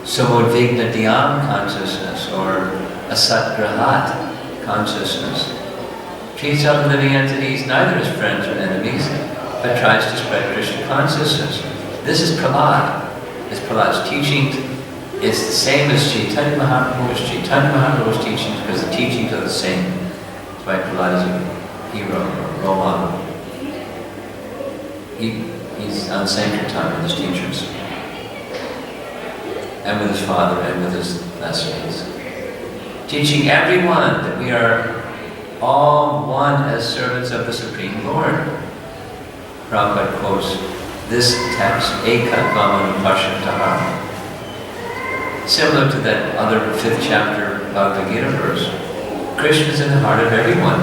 samudvigna dhyam consciousness, or asatgrahat consciousness. Treats other living entities neither as friends or enemies, but tries to spread Krishna consciousness. This is Prahlad. It's Prahlad's teachings. It's the same as Chaitanya Mahaprabhu's teachings, because the teachings are the same. That's why Prahlad is a hero, a role model. He's on Sankirtan with his teachers, and with his father, and with his classmates, teaching everyone that we are all one as servants of the Supreme Lord. Prabhupada quotes this text, Ekat Vamanu Pashantaha, similar to that other 5th chapter Bhagavad Gita verse. Krishna is in the heart of everyone,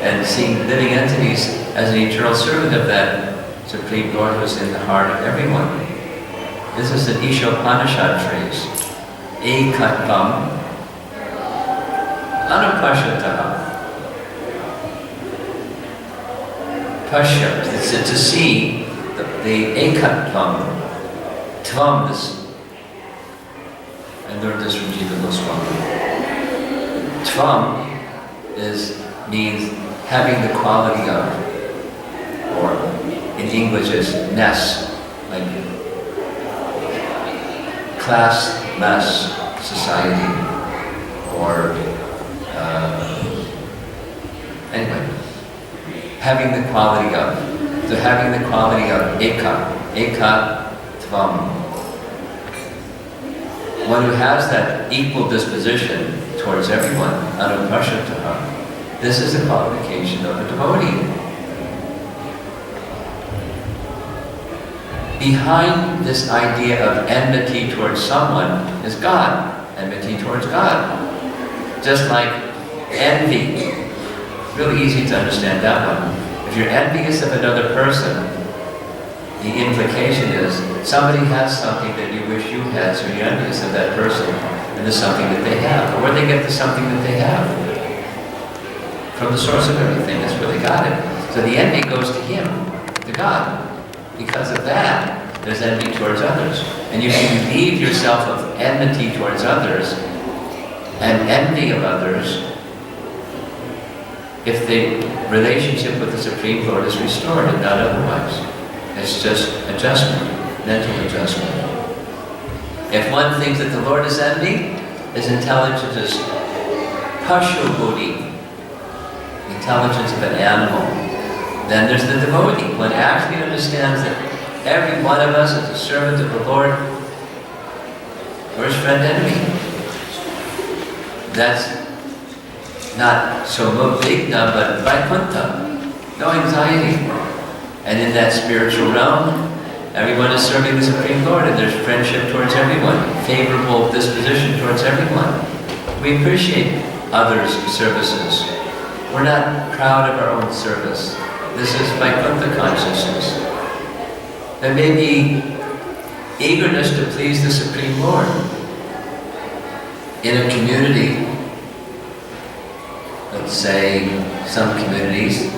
and seeing living entities as an eternal servant of that Supreme Lord who is in the heart of everyone. This is an Ishopanishad phrase. Ekatvam anupashataha. Pashat, it's to see the ekatvam. Tvam, this, I learned this from Jiva Goswami. Tvam means having the quality of, or in English is ness, like class-less society, or anyway, having the quality of. So having the quality of eka tvam. One who has that equal disposition towards everyone, anupashataha. This is the qualification of a devotee. Behind this idea of enmity towards someone is God, enmity towards God. Just like envy, really easy to understand that one. If you're envious of another person, the implication is somebody has something that you wish you had, so you're envious of that person, and there's something that they have. Or where they get the something that they have? From the source of everything, that's where they got it. So the envy goes to him, to God. Because of that, there's envy towards others. And you can relieve yourself of enmity towards others and envy of others if the relationship with the Supreme Lord is restored and not otherwise. It's just adjustment, mental adjustment. If one thinks that the Lord is envy, his intelligence is pashu buddhi, the intelligence of an animal. Then there's the devotee. One actually understands that every one of us is a servant of the Lord. Where's friend enemy? That's not somobhigna, but vaikunta. No anxiety. And in that spiritual realm, everyone is serving the Supreme Lord, and there's friendship towards everyone, favorable disposition towards everyone. We appreciate others' services. We're not proud of our own service. This is Vaikuntha consciousness. There may be eagerness to please the Supreme Lord. In a community, let's say some communities,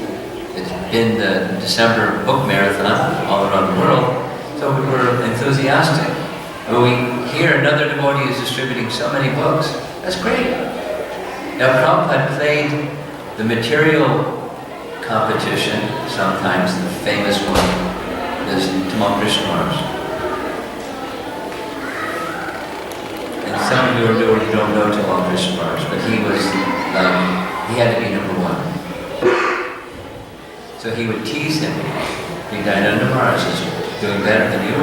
it's been the December book marathon all around the world, so we were enthusiastic. When we hear another devotee is distributing so many books, that's great. Now Prabhupada played the material competition, sometimes the famous one is Tamal Krishna Maharaj. And some of you don't know Tamal Krishna Maharaj, but he was, he had to be number one. So he would tease him. Nityananda Maharaj is doing better than you.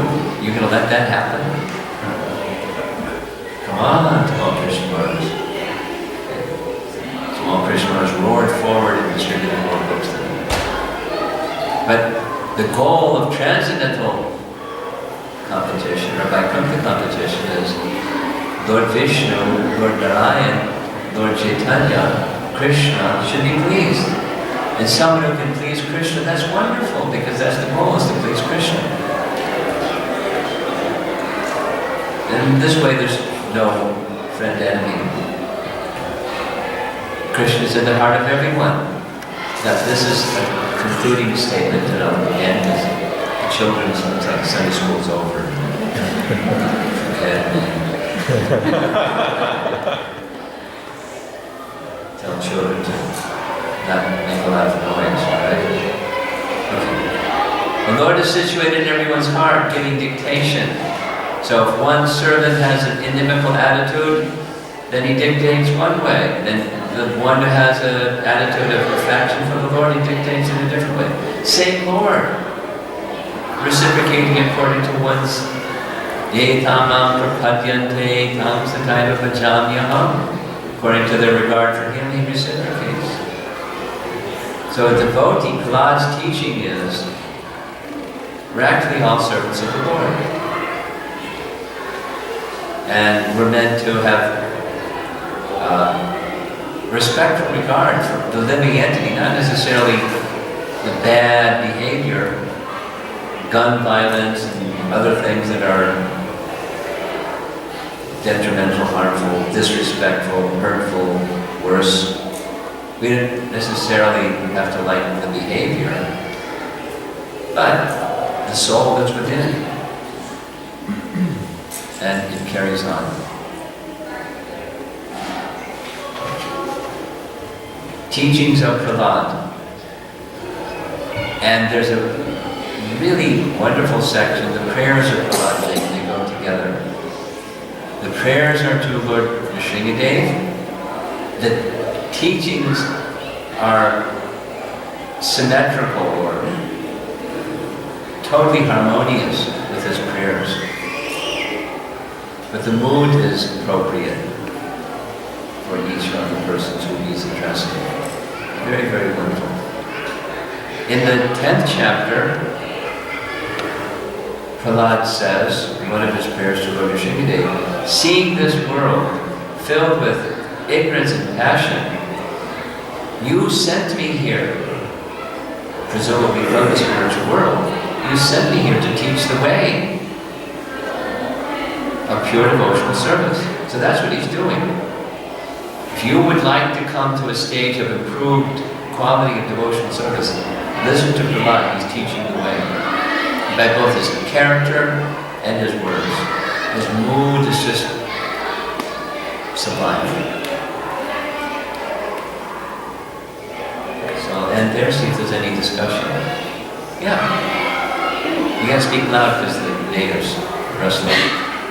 You gonna let that happen? Come on, Tamal Krishna Maharaj. Krishna Maharaj roared forward and distributed more books than him. But the goal of transcendental competition, or Vaikuntha competition, is Lord Vishnu, Lord Narayan, Lord Chaitanya, Krishna should be pleased. And someone who can please Krishna, that's wonderful, because that's the goal, is to please Krishna. And this way there's no friend-enemy. Krishna is in the heart of everyone. Now, this is a concluding statement, and I'll end as the children's, like Sunday school's over. Tell children to not make a lot of noise, right? Okay. Lord is situated in everyone's heart, giving dictation. So if one servant has an inimical attitude, then he dictates one way. Then the one who has an attitude of affection for the Lord, he dictates in a different way. Same Lord, reciprocating according to one's ye tamam prapadyante tam sataiva bhajamyaham. According to their regard for him, he reciprocates. So a devotee, Prahlad's teaching is, we're actually all servants of the Lord. And we're meant to have respectful regard for the living entity, not necessarily the bad behavior, gun violence and other things that are detrimental, harmful, disrespectful, hurtful, worse. We don't necessarily have to like the behavior, but the soul that's within it, and it carries on. Teachings of Prahlad. And there's a really wonderful section, the prayers of Prahlad, they go together. The prayers are to Lord Nrsingadev. The teachings are symmetrical or totally harmonious with his prayers. But the mood is appropriate for each of the persons who he's addressing. Very, very wonderful. In the 10th chapter, Prahlad says, in one of his prayers to Lord Nrsingadev, seeing this world filled with ignorance and passion, you sent me here, presumably from the spiritual world, you sent me here to teach the way of pure devotional service. So that's what he's doing. If you would like to come to a stage of improved quality of devotional service, listen to Prahlad, he's teaching the way. By both his character and his words. His mood is just sublime. So, and there, see if there's any discussion. Yeah. You gotta speak loud because the natives are wrestling.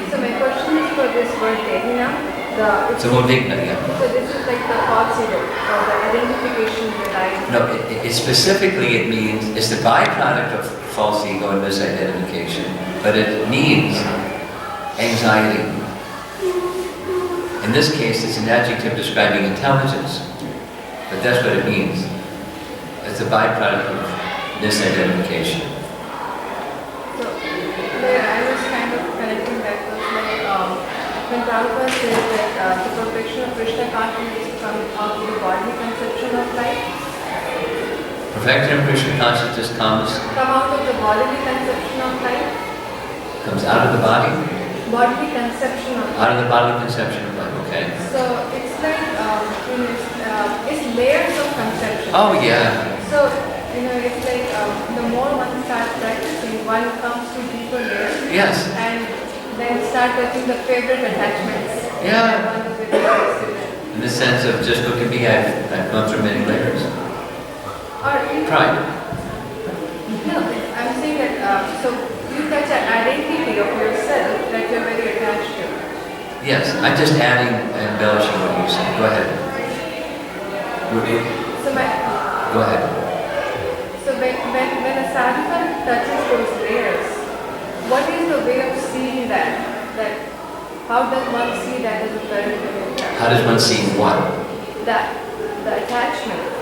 So my question is for this word Devina. It's a Modvigna, yeah. So this is like the false ego, or the identification with I. No, it specifically it means, it's the byproduct of false ego and misidentification, but it means anxiety. In this case, it's an adjective describing intelligence, but that's what it means. It's a byproduct of misidentification. So, I was kind of connecting that with like, when Prabhupada says that the perfection of Krishna consciousness is to come out of the bodily conception of life. Perfection of Krishna consciousness comes Come out of the bodily conception of life. Comes out of the body? Bodily conception of life. Out of the bodily conception of life, okay. So it's like, it's layers of conception. Oh yeah. So, it's like the more one starts practicing, one comes to deeper layers. Yes. And then start touching the favorite attachments. Yeah. In the sense of just look at me, I've gone through many layers. Pride. No, I'm saying that, so you touch an identity of yourself that you're very attached to. Yes, I'm just adding and embellishing what you said. Go ahead. Go ahead. So when a sadhaka touches those layers, what is the way of seeing that? How does one see that as a current? How does one see what? The attachment.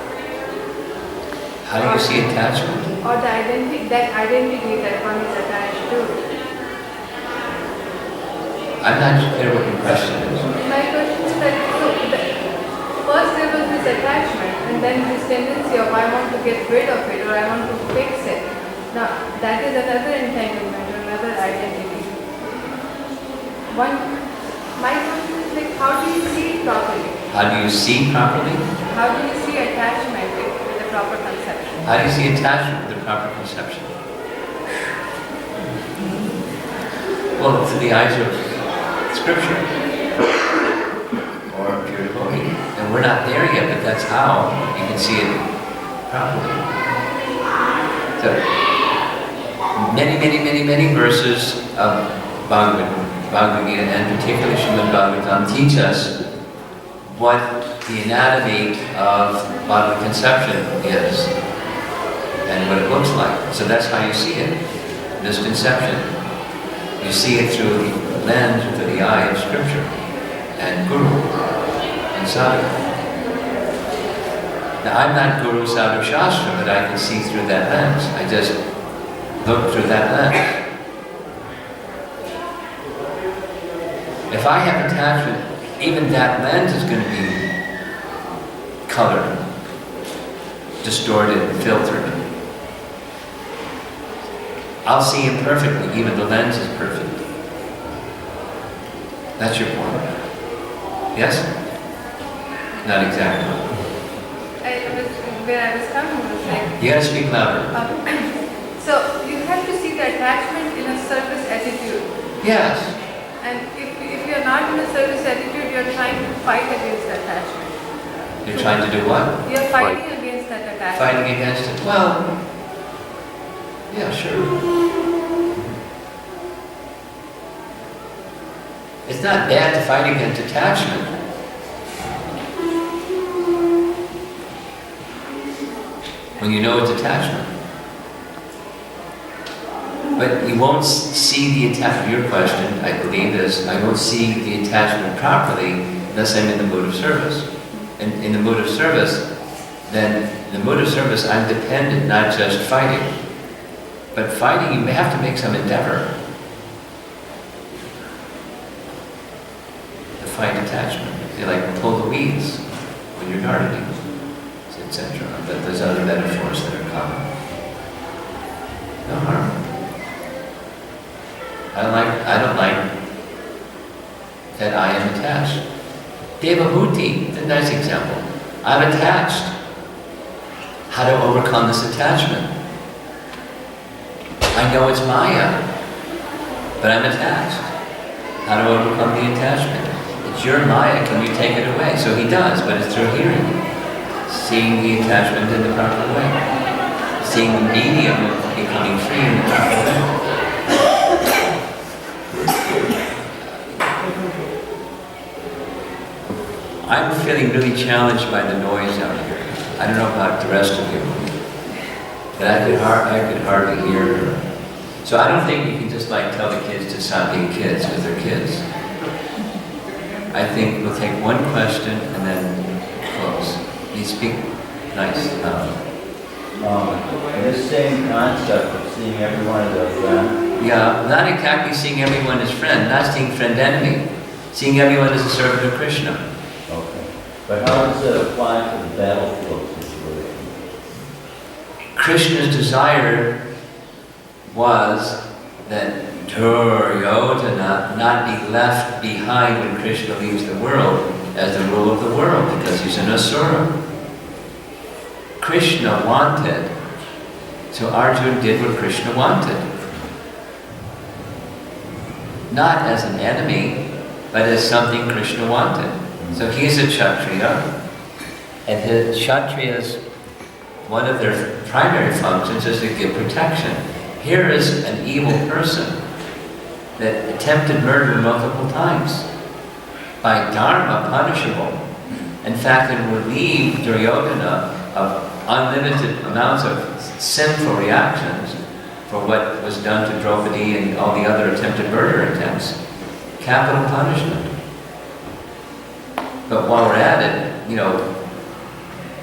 How do you see attachment? Or that identity that one is attached to. I'm not clear what your question is. My question is that, first there was this attachment, and then this tendency of I want to get rid of it, or I want to fix it. Now, that is another entanglement, or another identity. My question is like, how do you see it properly? How do you see properly? How do you see attachment with the proper conception? How do you see attachment with the proper conception? Well, through the eyes of Scripture or pure devotee. And we're not there yet, but that's how you can see it properly. So, many verses of Bhagavad Gita, and particularly Srimad Bhagavatam, teach us what the anatomy of bodily conception is and what it looks like. So that's how you see it, this conception. You see it through the lens, or through the eye of Scripture and Guru and Sadhu. Now, I'm not Guru Sadhu Shastra, but I can see through that lens. I just look through that lens. If I have attachment, even that lens is going to be colored, distorted, filtered. I'll see imperfectly, even the lens is perfect. That's your point. Yes? Not exactly. Where I was coming was like... You gotta speak louder. So, you have to see the attachment in a service attitude. Yes. And if you're not in a service attitude, you're trying to fight against the attachment. You're trying to do what? You're fighting against that attachment. Fighting against it? Well, yeah, sure. It's not bad to fight against attachment. When you know it's attachment. But you won't see the attachment. Your question, I believe, is I won't see the attachment properly unless I'm in the mood of service. And in the mood of service, then in the mood of service, I'm dependent, not just fighting. But fighting, you may have to make some endeavor to fight attachment. You like pull the weeds when you're gardening, etc. But there's other metaphors that are common. No harm. I don't like that I am attached. Devahuti, a nice example. I'm attached. How to overcome this attachment? I know it's Maya, but I'm attached. How to overcome the attachment? It's your Maya, can you take it away? So he does, but it's through hearing. Seeing the attachment in the proper way. Seeing the medium of becoming free in the proper way. I'm feeling really challenged by the noise out here. I don't know about the rest of you, but I could hardly hear her. So I don't think you can just like tell the kids to stop being kids because they're kids. I think we'll take one question and then close. You speak nice. This same concept of seeing everyone as a friend. Yeah, not exactly seeing everyone as friend, not seeing friend enemy. Seeing everyone as a servant of Krishna. Okay. But how does it apply to the battlefield situation? Krishna's desire was that Duryodhana not be left behind when Krishna leaves the world as the ruler of the world, because he's an asura. Krishna wanted, so Arjuna did what Krishna wanted. Not as an enemy, but as something Krishna wanted. So he's a Kshatriya, and the Kshatriyas, one of their primary functions is to give protection. Here is an evil person that attempted murder multiple times, by dharma punishable. In fact, it would relieve Duryodhana of unlimited amounts of sinful reactions for what was done to Draupadi and all the other attempted murder attempts. Capital punishment. But while we're at it,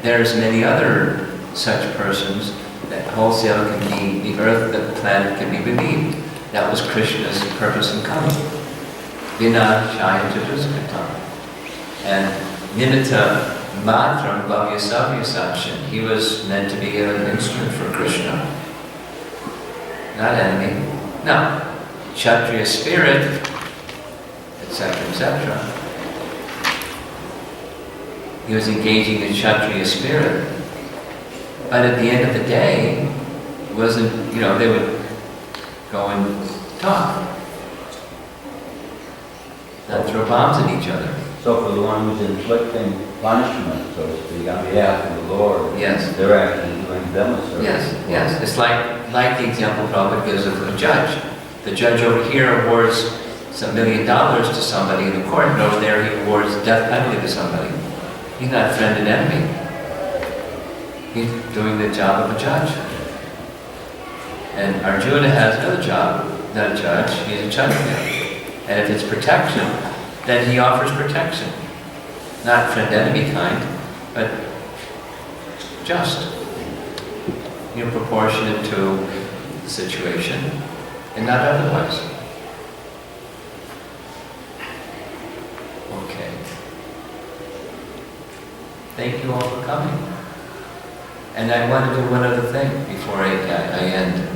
there's many other such persons that wholesale can be, the earth, the planet can be relieved. That was Krishna's purpose in coming. Vinashaya Chaduskatam. And Nimitta Matram Bhavyasavya Sachin. He was meant to be an instrument for Krishna. Not enemy. No. Kshatriya spirit, etc., etc. He was engaging in Kshatriya spirit. But at the end of the day, it wasn't, they would go and talk. Not throw bombs at each other. So for the one who's inflicting punishment, so to speak, on behalf of the Lord, yes, they're actually doing them a service. Yes. It's like like the example Prabhupada gives of a judge. The judge over here awards some $1 million to somebody in the court, and over there he awards death penalty to somebody. He's not friend and enemy. He's doing the job of a judge. And Arjuna has another job, not a judge, he's a kshatriya. And if it's protection, then he offers protection. Not friend-enemy kind, but just. Proportionate to the situation, and not otherwise. Okay. Thank you all for coming. And I want to do one other thing before I end.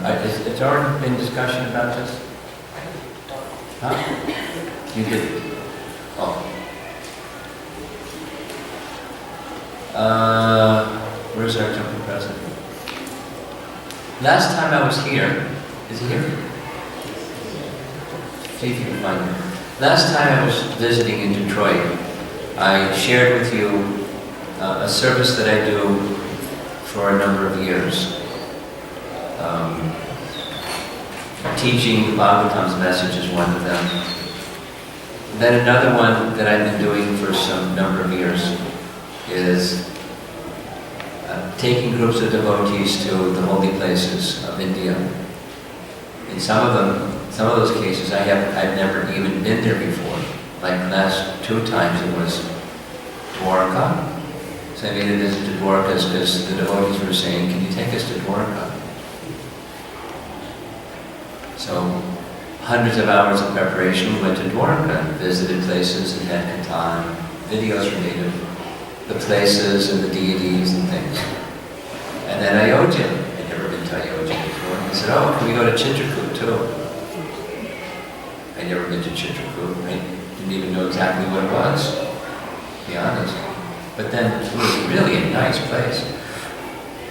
Has there already been discussion about this? Huh? You did? Oh. Where's our temple president? Last time I was here, is he here? See if you can find him. Last time I was visiting in Detroit, I shared with you a service that I do for a number of years. Teaching the Bhagavatam's message is one of them. Then another one that I've been doing for some number of years is taking groups of devotees to the holy places of India. In some of those cases, I've never even been there before. Like the last 2 times it was Dwarka. So I made a visit to Dwarka because the devotees were saying, can you take us to Dwarka? So, hundreds of hours of preparation, we went to Dwarka, visited places and had kirtan. Videos were made of the places and the deities and things. And then Ayodhya. I'd never been to Ayodhya before. I said, oh, can we go to Chitrakoot too? I'd never been to Chitrakoot. I didn't even know exactly what it was, to be honest. But then it was really a nice place.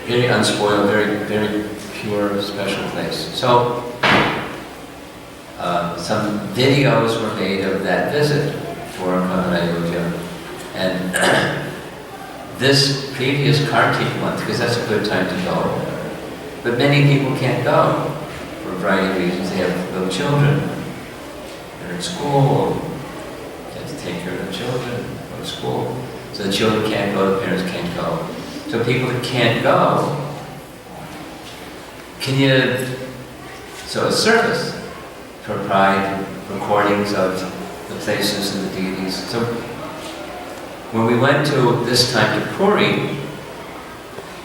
Very unspoiled, very, very pure, special place. So, some videos were made of that visit for Ayodhya. And this previous Kartik month, because that's a good time to go, but many people can't go for a variety of reasons. They have little children, they're in school, they have to take care of the children, go to school. So the children can't go, the parents can't go. So people that can't go, so a service, provide recordings of the places and the deities. So when we went to this time to Puri,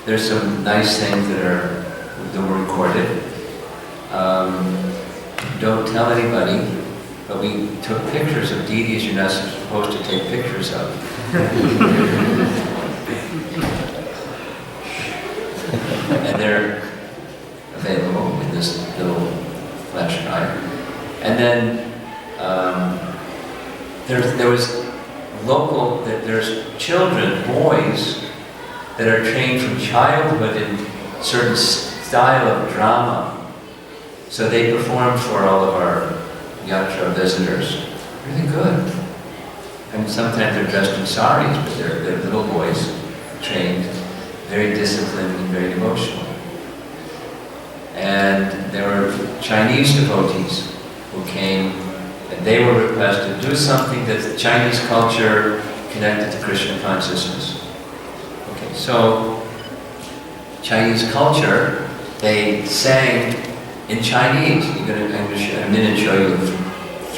there's some nice things that were recorded. Don't tell anybody, but we took pictures of deities you're not supposed to take pictures of. And they're available in this little flash drive. And then there's children, boys, that are trained from childhood in certain style of drama. So they perform for all of our yatra visitors. Really good. And sometimes they're dressed in saris, but they're little boys, trained, very disciplined and very emotional. And there were Chinese devotees who came, and they were requested to do something that's Chinese culture connected to Krishna consciousness. Okay, so Chinese culture, they sang in Chinese. I'm going to in a minute show you a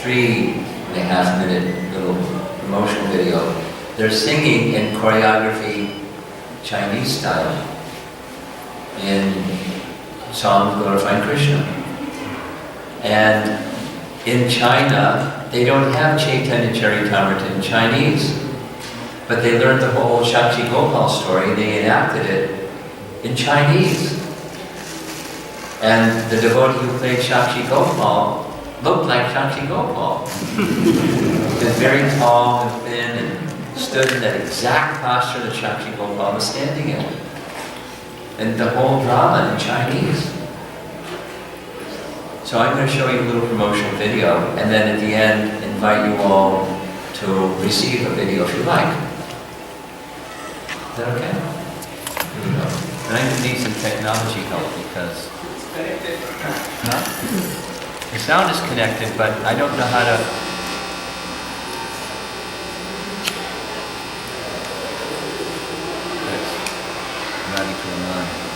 3.5-minute little promotional video. They're singing in choreography Chinese style in songs glorifying Krishna. And in China, they don't have Chaitanya Charitamrita in Chinese, but they learned the whole Shakshi Gopal story and they enacted it in Chinese. And the devotee who played Shakshi Gopal looked like Shakshi Gopal. He was very tall and thin and stood in that exact posture that Shakshi Gopal was standing in. And the whole drama in Chinese. So I'm going to show you a little promotional video, and then at the end, invite you all to receive a video if you like. Is that okay? Here we go. And I'm going to need some technology help because huh? The sound is connected, but I don't know how to. Ready to align.